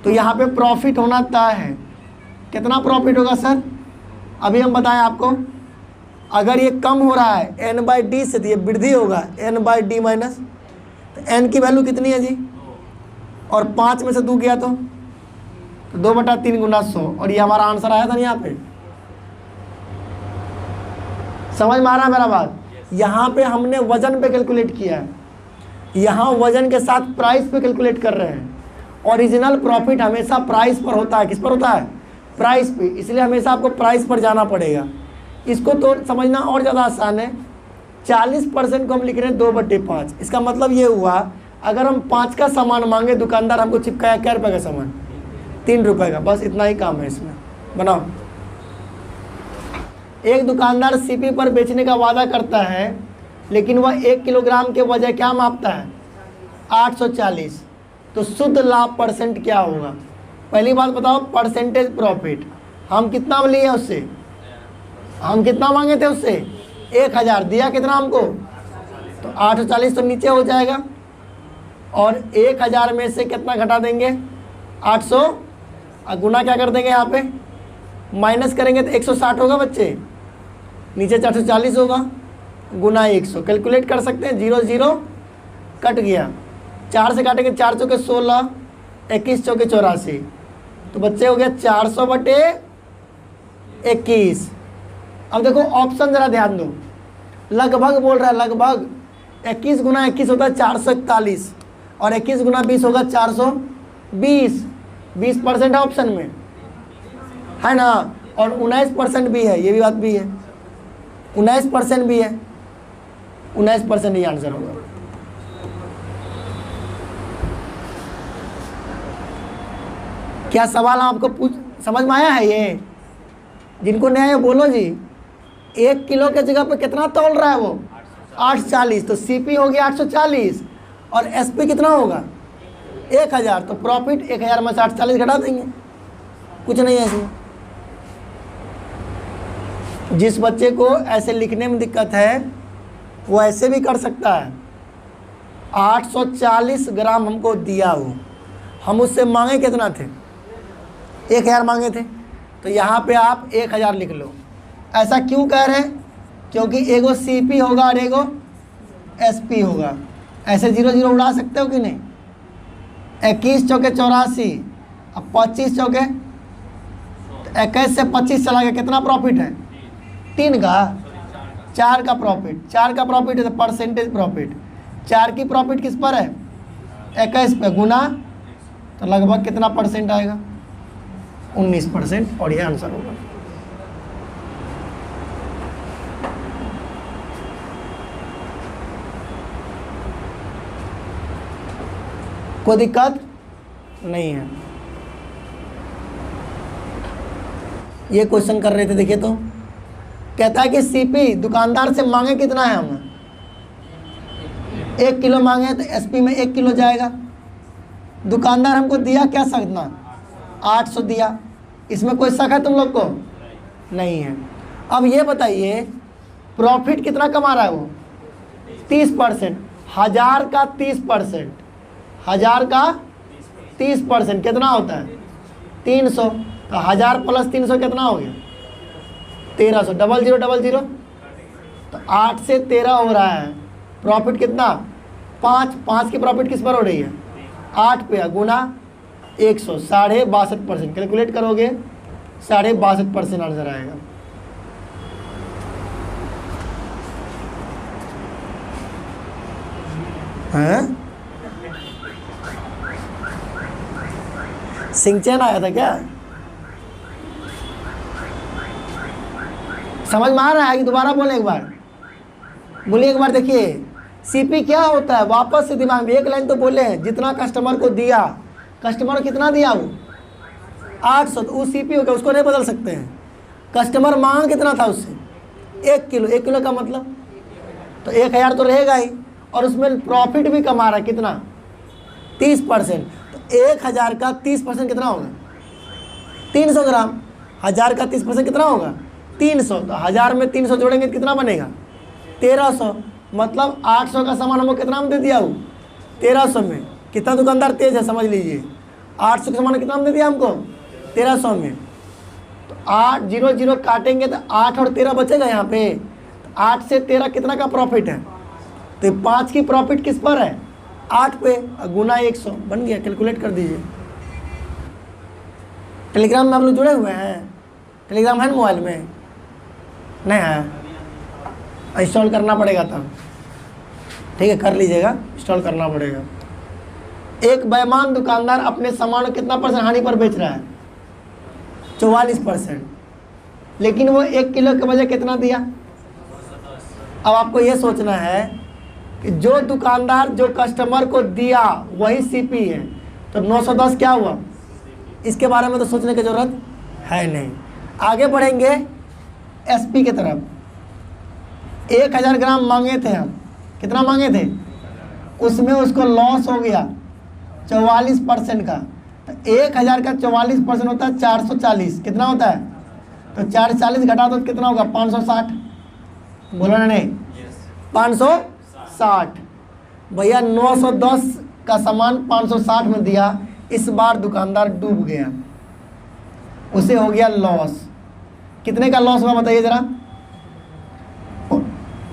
तो यहाँ पे प्रॉफिट होना तय है। कितना प्रॉफिट होगा सर, अभी हम बताएं आपको। अगर ये कम हो रहा है n/d से तो ये वृद्धि होगा n/d माइनस, तो n की वैल्यू कितनी है जी, और 5 में से 2 गया तो 2/3 गुना 100, और ये हमारा आंसर आया था ना। यहाँ पे समझ में आ रहा है मेरा बात। यहाँ पे हमने वजन पे कैलकुलेट किया है, यहाँ वजन के साथ प्राइस पे कैलकुलेट कर रहे हैं। ओरिजिनल प्रॉफिट हमेशा प्राइस पर होता है, किस पर होता है, प्राइस पे, इसलिए हमेशा आपको प्राइस पर जाना पड़ेगा। इसको तो समझना और ज़्यादा आसान है। 40% को हम लिख रहे हैं 2/5। इसका मतलब ये हुआ, अगर हम 5 का सामान मांगे, दुकानदार हमको चिपकाया क्या रुपये का सामान, 3 रुपये का। बस इतना ही काम है इसमें। बनाओ, एक दुकानदार सीपी पर बेचने का वादा करता है, लेकिन वह 1 किलोग्राम के बजाय क्या मापता है, 840। तो शुद्ध लाभ परसेंट क्या होगा। पहली बात बताओ, परसेंटेज प्रॉफिट हम कितना लिए उससे, हम कितना मांगे थे उससे, 1000, दिया कितना हमको, तो 840 तो नीचे हो जाएगा, और 1000 में से कितना घटा देंगे, 800, और गुना क्या कर देंगे, यहाँ पे माइनस करेंगे तो 160 होगा बच्चे, नीचे 840 होगा, गुना 100। कैलकुलेट कर सकते हैं, 0 0 कट गया, 4 से काटेंगे, 4 चौके 16, 21 चौके 84, तो बच्चे हो गया 400/21। अब देखो ऑप्शन ज़रा ध्यान दो, लगभग बोल रहा है, लगभग 21 गुना 21 होता है 441, और 21 गुना 20 होगा 420। 20% है ऑप्शन में, है ना। और 19% भी है, ये भी बात भी है, 19% भी है, 19% ही आंसर होगा। क्या सवाल आपको समझ में आया है? ये जिनको नहीं आया बोलो जी। 1 किलो के जगह पे कितना तौल रहा है वो? 840। तो सीपी हो गया 840 और एसपी कितना होगा? 1000। तो प्रॉफिट 1000 में से 840 घटा देंगे, कुछ नहीं है इसमें। जिस बच्चे को ऐसे लिखने में दिक्कत है वो ऐसे भी कर सकता है। 840 ग्राम हमको दिया हो, हम उससे मांगे कितना थे? 1000 मांगे थे, तो यहाँ पे आप 1000 लिख लो। ऐसा क्यों कह रहे हैं? क्योंकि एगो सीपी होगा और एगो एसपी होगा। ऐसे 0 0 उड़ा सकते हो कि नहीं? 21 चौके 84, अब 25 चौके, तो 21 से 25 चला गया, कितना प्रॉफिट है? 3 का, 4 का प्रॉफिट, 4 का प्रॉफिट है तो परसेंटेज प्रॉफिट, 4 की प्रॉफिट किस पर है? 21 पे, गुना, तो लगभग कितना परसेंट आएगा? 19%, और ये आंसर होगा। कोई दिक्कत नहीं है। ये क्वेश्चन कर रहे थे, देखिए तो कहता है कि सीपी दुकानदार से मांगे कितना है? हम 1 किलो मांगे तो एसपी में 1 किलो जाएगा। दुकानदार हमको दिया क्या सकना? 800 दिया। इसमें कोई शक है तुम लोग को? नहीं है। अब ये बताइए प्रॉफिट कितना कमा रहा है वो? 30%। 1000 का 30%, 1000 का 30% कितना होता है? 300। तो 1000 प्लस 300 कितना हो गया? 1300। 00 00, तो 8 से 13 हो रहा है। प्रॉफिट कितना? 5 की प्रॉफिट किस पर हो रही है? 8 पे, गुना 100, 62.5%। कैलकुलेट करोगे 62.5% आंसर आएगा। हैं? सिंचन आया था क्या? समझ में आ रहा है कि दोबारा बोले एक बार? बोलिए एक बार। देखिए सीपी क्या होता है, वापस से दिमाग में एक लाइन तो बोले हैं। जितना कस्टमर को दिया, कस्टमर को कितना दिया वो? 800, तो वो सीपी हो गया, उसको नहीं बदल सकते हैं। कस्टमर मांग कितना था उससे? 1 किलो। 1 किलो का मतलब तो 1000 तो रहेगा ही, और उसमें प्रॉफिट भी कमा रहा है कितना? 30%। तो 1000 का 30% कितना होगा? 300 ग्राम। 1000 का 30% कितना होगा? 300। तो 1000 में 300 जोड़ेंगे तो कितना बनेगा? 1300। मतलब 800 का सामान हमको कितना में दे दिया वो? 1300 में। कितना दुकानदार तेज है समझ लीजिए। 800 का सामान कितना में दे दिया हमको? 1300 में। तो 8 0 0 काटेंगे तो 8 और 13 बचेगा यहाँ पे। तो 8 से 13 कितना का प्रॉफिट है? तो 5 की प्रॉफिट किस पर है? 8 पे, गुना 100, बन गया। कैलकुलेट कर दीजिए। टेलीग्राम में आप लोग जुड़े हुए हैं? टेलीग्राम है मोबाइल में? नहीं है? इंस्टॉल करना पड़ेगा तब। ठीक है, कर लीजिएगा, इंस्टॉल करना पड़ेगा। एक बेईमान दुकानदार अपने सामान को कितना % हानि पर बेच रहा है? 44%। लेकिन वो 1 किलो के बजाय कितना दिया? अब आपको ये सोचना है कि जो दुकानदार जो कस्टमर को दिया वही सीपी है, तो 910 क्या हुआ? इसके बारे में तो सोचने की ज़रूरत है नहीं। आगे बढ़ेंगे एसपी की तरफ। 1000 ग्राम मांगे थे हम, कितना मांगे थे? उसमें उसको लॉस हो गया 44% का। तो 1000 का 44% होता है 440। कितना होता है? तो 440 घटा दो तो कितना होगा? 560। बोलो ना नहीं? 560। भैया 910 का सामान 560 में दिया। इस बार दुकानदार डूब गया, उसे हो गया लॉस। कितने का लॉस हुआ बताइए ज़रा?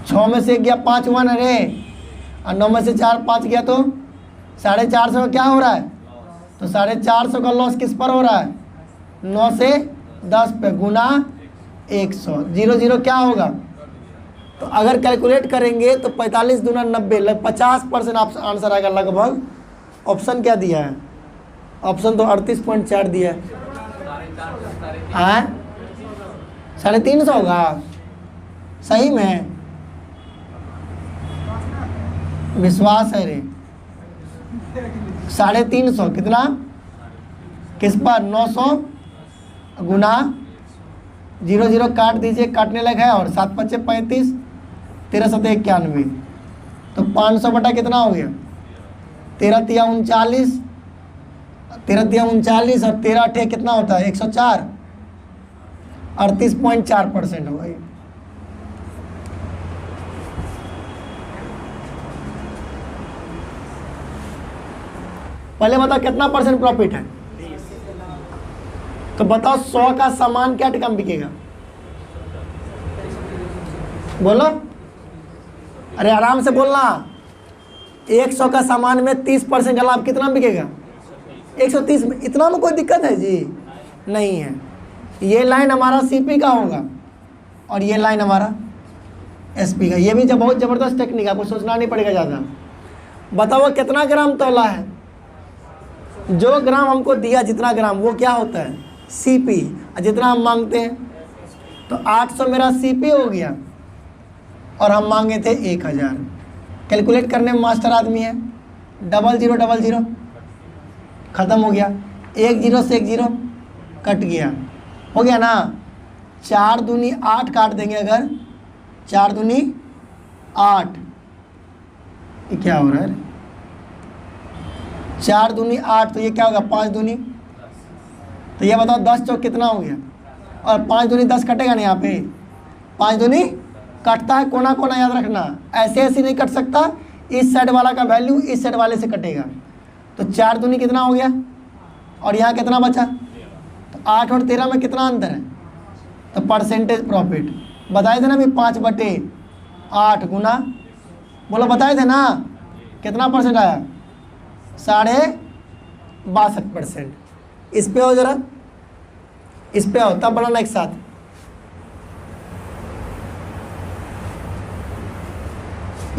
6 में से गया 5 हुआ ना रे, और 9 में से 4 5 गया तो 450 का क्या हो रहा है? तो 450 का लॉस किस पर हो रहा है? 9 से 10 पे, गुना 100। 0 0 क्या होगा? तो अगर कैलकुलेट करेंगे तो 45 दूना 90, 50% आंसर आएगा लगभग। ऑप्शन क्या दिया है? ऑप्शन तो 38.4 दिया है। 350 होगा सही में? विश्वास है रे? 350 कितना किस पर? 900 गुना 0 0 काट दीजिए, काटने लगा है, और 7 5 35, 13 7 91, तो 500 बटा कितना हो गया? 13 तिया 39, 13 तिया 39 और 13 8 कितना होता है? 104, 38.4% होगा ये। पहले बताओ कितना परसेंट प्रॉफिट है? तो बताओ 100 का सामान क्या कम बिकेगा? बोलो, अरे आराम से बोलना। 100 का सामान में 30% का लाभ कितना बिकेगा? 130 में। इतना में कोई दिक्कत है जी? नहीं है। ये लाइन हमारा सीपी का होगा और ये लाइन हमारा एसपी का। ये भी जब बहुत ज़बरदस्त टेक्निक है, आपको सोचना नहीं पड़ेगा ज़्यादा। बताओ कितना ग्राम तौला है? जो ग्राम हमको दिया, जितना ग्राम, वो क्या होता है? सीपी। जितना हम मांगते हैं, तो 800 मेरा सीपी हो गया और हम मांगे थे 1000। कैलकुलेट करने में मास्टर आदमी है। 00 00 ख़त्म हो गया। 1 0 से 1 0 कट गया, हो गया ना? 4 दूनी 8 काट देंगे अगर, 4 दूनी 8, ये क्या हो रहा है? 4 दूनी 8, तो ये क्या होगा? 5 दूनी, तो ये बताओ 10 चौक कितना हो गया? और 5 दूनी 10 कटेगा नहीं यहाँ पे? 5 दूनी कटता है, कोना कोना याद रखना, ऐसे ऐसे नहीं कट सकता। इस साइड वाला का वैल्यू इस साइड वाले से कटेगा। तो 4 दूनी कितना हो गया और यहाँ कितना बचा? तो 8 और 13 में कितना अंतर है? तो परसेंटेज प्रॉफिट बताए थे ना भी 5/8 गुना, बोलो बताए थे ना, कितना परसेंट आया? 62.5%। इस पे हो जरा, इस पे हो, तब बनाना एक साथ।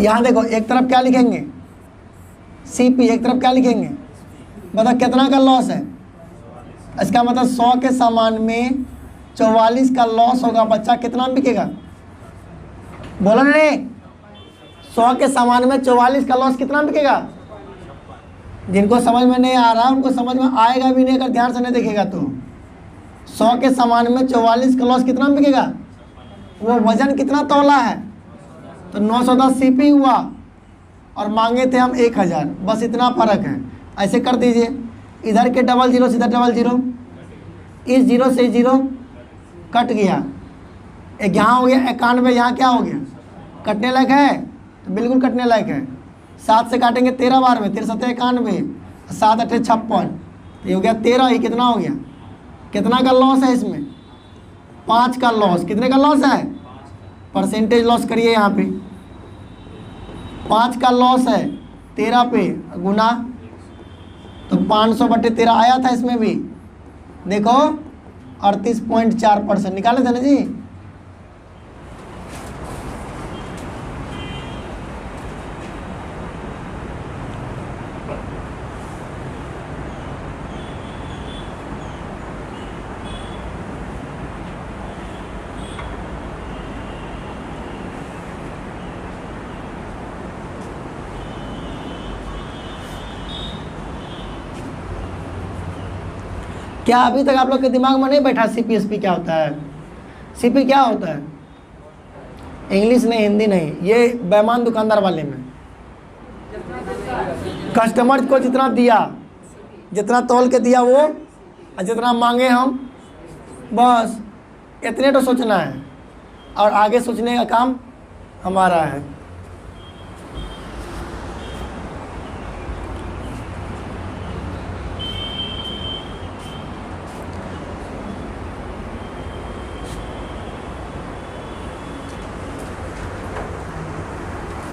यहाँ देखो, एक तरफ क्या लिखेंगे? सीपी, एक तरफ क्या लिखेंगे? बताओ कितना का लॉस है? इसका मतलब 100 के सामान में 44 का लॉस होगा। बच्चा कितना में बिकेगा? बोला नहीं, 100 के सामान में 44 का लॉस कितना में बिकेगा? जिनको समझ में नहीं आ रहा उनको समझ में आएगा भी नहीं अगर ध्यान से नहीं देखेगा तो। 100 के सामान में 44 का लॉस कितना में बिकेगा? वो वजन कितना तौला है? तो 910 सीपी हुआ और मांगे थे हम 1000, बस इतना फ़र्क है। ऐसे कर दीजिए, इधर के 00 से इधर 00, इस 0 से 0 कट गया, एक यहाँ हो गया 91, यहाँ क्या हो गया? कटने लायक है? तो बिल्कुल कटने लायक है। 7 से काटेंगे 13 बार में, 13 7 91, 7 8 56, ये हो गया 13। ये कितना हो गया? कितना का लॉस है इसमें? 5 का लॉस। कितने का लॉस है? परसेंटेज लॉस करिए यहाँ पे। 5 का लॉस है 13 पे गुना, तो 500/13 आया था इसमें भी, देखो 38.4% निकाले थे ना जी। क्या अभी तक आप लोग के दिमाग में नहीं बैठा सीपीएसपी क्या होता है? सीपी क्या होता है? इंग्लिश नहीं, हिंदी नहीं, ये बेईमान दुकानदार वाले में। कस्टमर को जितना दिया, जितना तौल के दिया वो, और जितना मांगे हम, बस इतने तो सोचना है और आगे सोचने का काम हमारा है।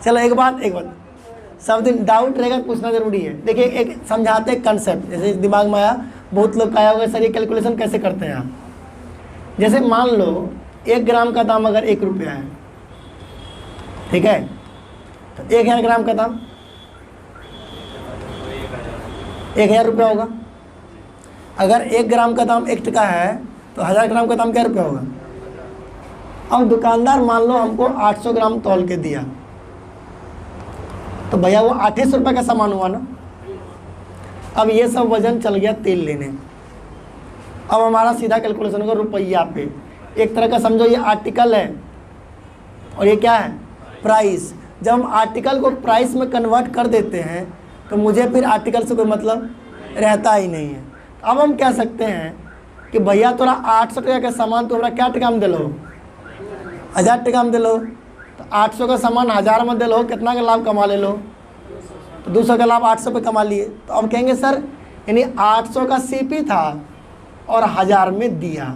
चलो एक बात सब दिन डाउट रहेगा, पूछना जरूरी है। देखिए एक समझाते कंसेप्ट, जैसे दिमाग में आया, बहुत लोग आया होगा सर ये कैलकुलेशन कैसे करते हैं आप। जैसे मान लो 1 ग्राम का दाम अगर 1 रुपया है, ठीक है, तो 1000 ग्राम का दाम 1000 रुपया होगा। अगर 1 ग्राम का दाम 1 टका है तो 1000 ग्राम का दाम क्या रुपया होगा? अब दुकानदार मान लो हमको 800 ग्राम तौल के दिया, तो भैया वो 2800 रुपये का सामान हुआ ना। अब ये सब वजन चल गया तेल लेने। अब हमारा सीधा कैलकुलेशन होगा रुपया पे। एक तरह का समझो ये आर्टिकल है और ये क्या है, प्राइस। जब हम आर्टिकल को प्राइस में कन्वर्ट कर देते हैं तो मुझे फिर आर्टिकल से कोई मतलब रहता ही नहीं है। अब हम कह सकते हैं कि भैया तोरा 800 टका का सामान तो क्या टका में दिलो, 1000 टका में दिलो। तो 800 का सामान 1000 में दिलो, कितना का लाभ कमा ले लो, तो 200 का लाभ 800 पे कमा लिए। तो अब कहेंगे सर यानी 800 का सीपी था और 1000 में दिया।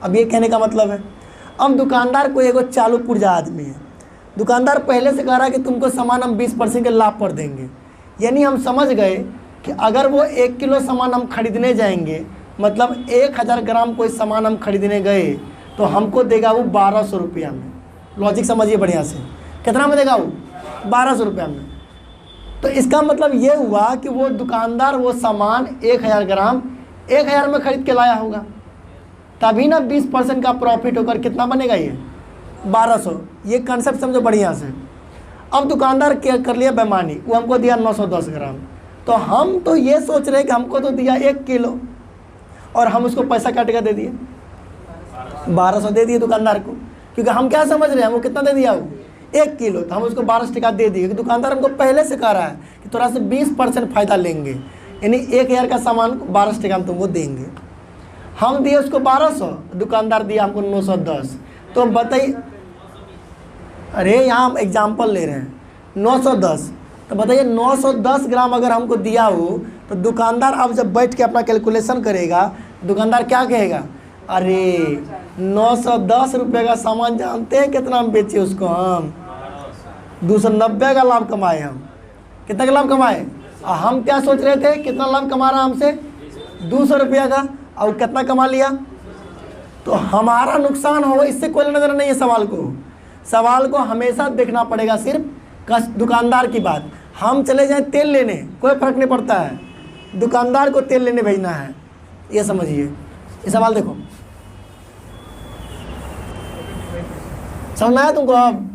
अब ये कहने का मतलब है, अब दुकानदार को एगो चालू पुर्जा आदमी है, दुकानदार पहले से कह रहा है कि तुमको सामान हम 20% के लाभ पर देंगे। यानी हम समझ गए कि अगर वो 1 किलो सामान हम खरीदने जाएंगे, मतलब 1000 ग्राम कोई सामान हम खरीदने गए, तो हमको देगा वो 1200 रुपया में। लॉजिक समझिए बढ़िया से, कितना में देगा वो, 1200 रुपया में। तो इसका मतलब ये हुआ कि वो दुकानदार वो सामान 1000 ग्राम 1000 में खरीद के लाया होगा, तभी ना 20% का प्रॉफिट होकर कितना बनेगा, ये 1200। ये कंसेप्ट समझो बढ़िया से। अब दुकानदार क्या कर लिया बेईमानी, वो हमको दिया 910 ग्राम। तो हम तो ये सोच रहे हैं कि हमको तो दिया 1 किलो और हम उसको पैसा काट के दे दिए 1200 दे दिए दुकानदार को, क्योंकि हम क्या समझ रहे हैं वो कितना दे दिया, वो 1 किलो, तो हम उसको 1200 टका दे दिए। दुकानदार हमको पहले से कह रहा है कि थोड़ा से 20% फ़ायदा लेंगे, यानी 1000 का सामान 1200 टका में तुमको देंगे। हम दिए उसको 1200, दुकानदार दिया हमको 910। तो बताइए, अरे यहाँ हम एग्जाम्पल ले रहे हैं 910, तो बताइए 910 ग्राम अगर हमको दिया हो तो दुकानदार अब जब बैठ के अपना कैलकुलेशन करेगा, दुकानदार क्या कहेगा, अरे 910 रुपये का सामान जानते हैं कितना में बेचे उसको, हम 290 का लाभ कमाए। हम कितना का लाभ कमाए, और हम क्या सोच रहे थे कितना लाभ कमा रहा हमसे 200 रुपया का, और कितना कमा लिया। तो हमारा नुकसान हो, इससे कोई नज़र नहीं है सवाल को। सवाल को हमेशा देखना पड़ेगा सिर्फ दुकानदार की बात। हम चले जाएं तेल लेने, कोई फ़र्क नहीं पड़ता है, दुकानदार को तेल लेने भेजना है, ये समझिए। ये सवाल देखो, समझ में आया तुमको। अब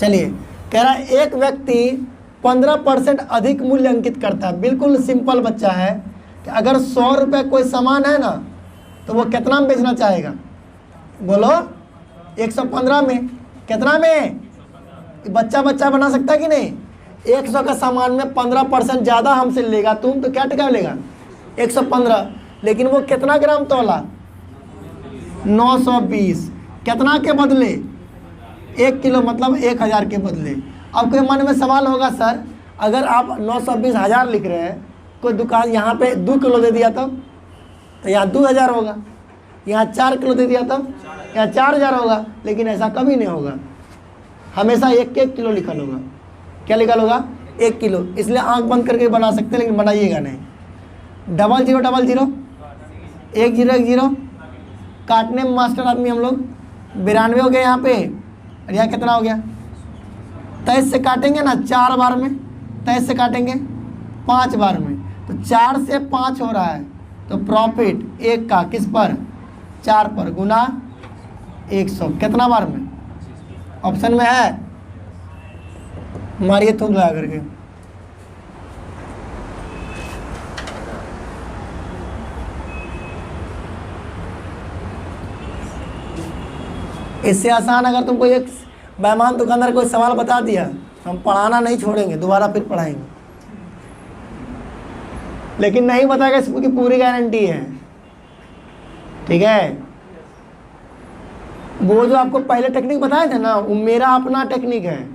चलिए, कह रहा है एक व्यक्ति 15% अधिक मूल्य अंकित करता है। बिल्कुल सिंपल बच्चा है कि अगर 100 रुपये कोई सामान है ना, तो वो कितना में बेचना चाहेगा, बोलो 115 में। कितना में, बच्चा बना सकता है कि नहीं। 100 का सामान में 15% ज़्यादा हमसे लेगा तुम, तो क्या टका लेगा 115, लेकिन वो कितना ग्राम तोला 920, कितना के बदले 1 किलो, मतलब 1000 के बदले। अब कोई मन में सवाल होगा, सर अगर आप 920 हज़ार लिख रहे हैं, कोई दुकान यहाँ पे 2 किलो दे दिया तब, तो यहाँ 2000 होगा, यहाँ 4 किलो दे दिया तब यहाँ 4000 होगा। लेकिन ऐसा कभी नहीं होगा, हमेशा 1 किलो लिखल होगा। क्या लिखल होगा, 1 किलो। इसलिए आंख बंद करके बना सकते हैं, लेकिन बनाइएगा नहीं। 0000 1 0 1 0, काटने में मास्टर आदमी हम लोग। 92 हो गया यहाँ पे, और यहाँ कितना हो गया, 23 से काटेंगे ना 4 बार में, 23 से काटेंगे 5 बार में, तो 4 से 5 हो रहा है। तो प्रॉफिट 1 का किस पर, 4 पर, गुना 100 कितना बार में, ऑप्शन में है, मारिए थूक लगा करके। इससे आसान अगर तुमको एक बेईमान दुकानदार कोई सवाल बता दिया, हम पढ़ाना नहीं छोड़ेंगे, दोबारा फिर पढ़ाएंगे। लेकिन नहीं बताएगा, इसकी पूरी गारंटी है, ठीक है। वो जो आपको पहले टेक्निक बताए थे ना, वो मेरा अपना टेक्निक है।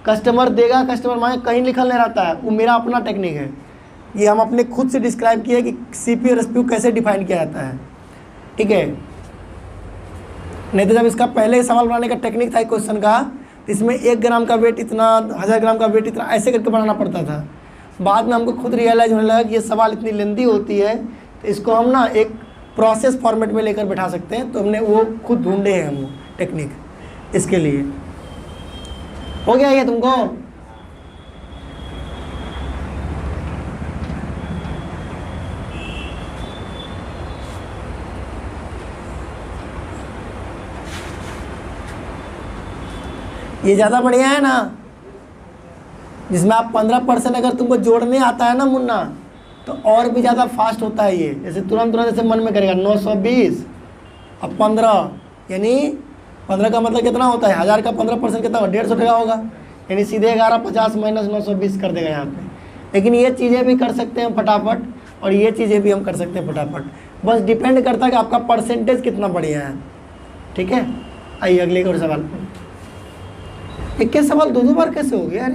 कस्टमर देगा, कस्टमर मांगे, कहीं लिखल नहीं रहता है, वो मेरा अपना टेक्निक है। ये हम अपने खुद से डिस्क्राइब किए कि सीपी और एसपी कैसे डिफाइन किया जाता है, ठीक है। नहीं तो जब इसका पहले सवाल बनाने का टेक्निक था क्वेश्चन का, तो इसमें 1 ग्राम का वेट इतना, 1000 ग्राम का वेट इतना, ऐसे करके बनाना पड़ता था। बाद में हमको खुद रियलाइज होने लगा कि ये सवाल इतनी लेंदी होती है, तो इसको हम ना एक प्रोसेस फॉर्मेट में लेकर बैठा सकते हैं। तो हमने वो खुद ढूंढे हैं, हम वो टेक्निक इसके लिए। हो गया ये तुमको, ये ज़्यादा बढ़िया है ना, जिसमें आप 15% अगर तुमको जोड़ने आता है ना मुन्ना, तो और भी ज़्यादा फास्ट होता है ये। जैसे तुरंत तुरंत जैसे मन में करेगा 920 अब 15, यानी 15 का मतलब कितना होता है, 1000 का 15% कितना होगा, 150 टका होगा, यानी सीधे 1150 माइनस 920 कर देगा यहाँ पे। लेकिन ये चीज़ें भी कर सकते हैं फटाफट, और ये चीज़ें भी हम कर सकते हैं फटाफट, बस डिपेंड करता है कि आपका परसेंटेज कितना बढ़िया है। ठीक है, आइए अगले और सवाल पे। एक के सवाल दो बार कैसे हो गया यार?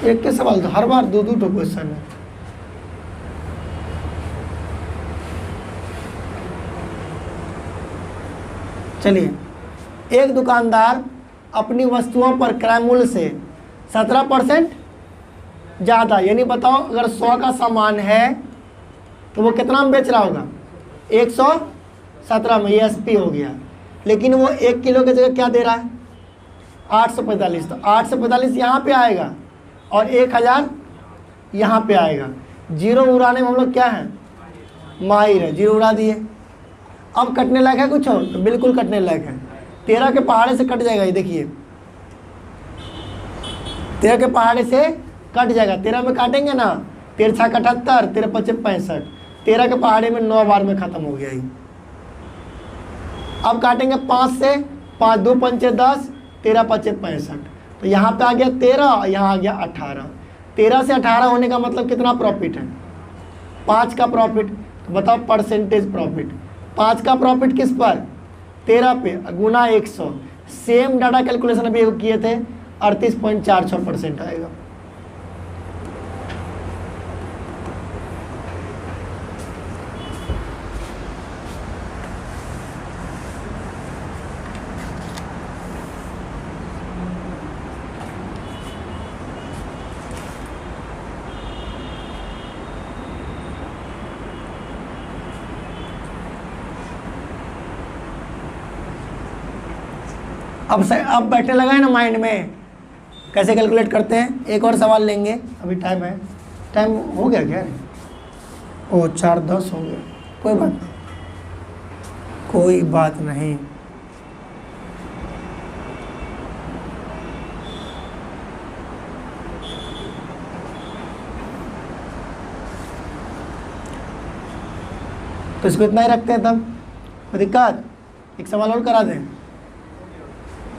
एक के सवाल तो हर बार दो तो क्वेश्चन है। चलिए, एक दुकानदार अपनी वस्तुओं पर क्रय मूल्य से 17% ज़्यादा, यानी बताओ अगर 100 का सामान है तो वो कितना में बेच रहा होगा, 117 में, ये SP हो गया। लेकिन वो 1 किलो की जगह क्या दे रहा है, 845, तो 845 यहाँ पे आएगा और 1000 यहाँ पे आएगा। जीरो उड़ाने में हम लोग क्या है, माहिर है, जीरो उड़ा दिए। अब कटने लायक है कुछ और, तो बिल्कुल कटने लायक है। 13 के पहाड़े से कट जाएगा, ये देखिए 13 के पहाड़े से कट जाएगा। 13 में काटेंगे ना, 13 छः 78, 13 पचे 65, 13 के पहाड़े में 9 बार में ख़त्म हो गया ये। अब काटेंगे 5 से, 5 2 पंचे 10, 13 पचे 65, तो यहाँ पे आ गया 13, यहाँ आ गया 18। 13 से 18 होने का मतलब कितना प्रॉफिट है, 5 का प्रॉफिट। तो बताओ परसेंटेज प्रॉफिट, 5 का प्रॉफिट किस पर, 13 पे, गुना 100। सेम डाटा कैलकुलेशन अभी किए थे, 38.46% आएगा। अब बैठने लगा है ना माइंड में, कैसे कैलकुलेट करते हैं। एक और सवाल लेंगे, अभी टाइम है, टाइम हो गया क्या, ओ 4:10 हो गया, कोई बात नहीं, कोई बात नहीं। तो इसको इतना ही रखते हैं, तब कोई दिक्कत, एक सवाल और करा दें,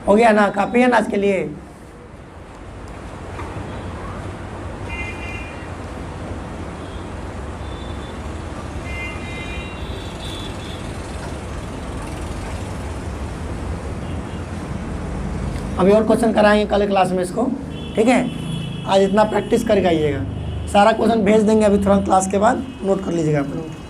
हो गया ना, काफ़ी है ना आज के लिए। अभी और क्वेश्चन कराएंगे कल क्लास में इसको, ठीक है। आज इतना प्रैक्टिस करके आइएगा, सारा क्वेश्चन भेज देंगे अभी तुरंत क्लास के बाद, नोट कर लीजिएगा आप लोग।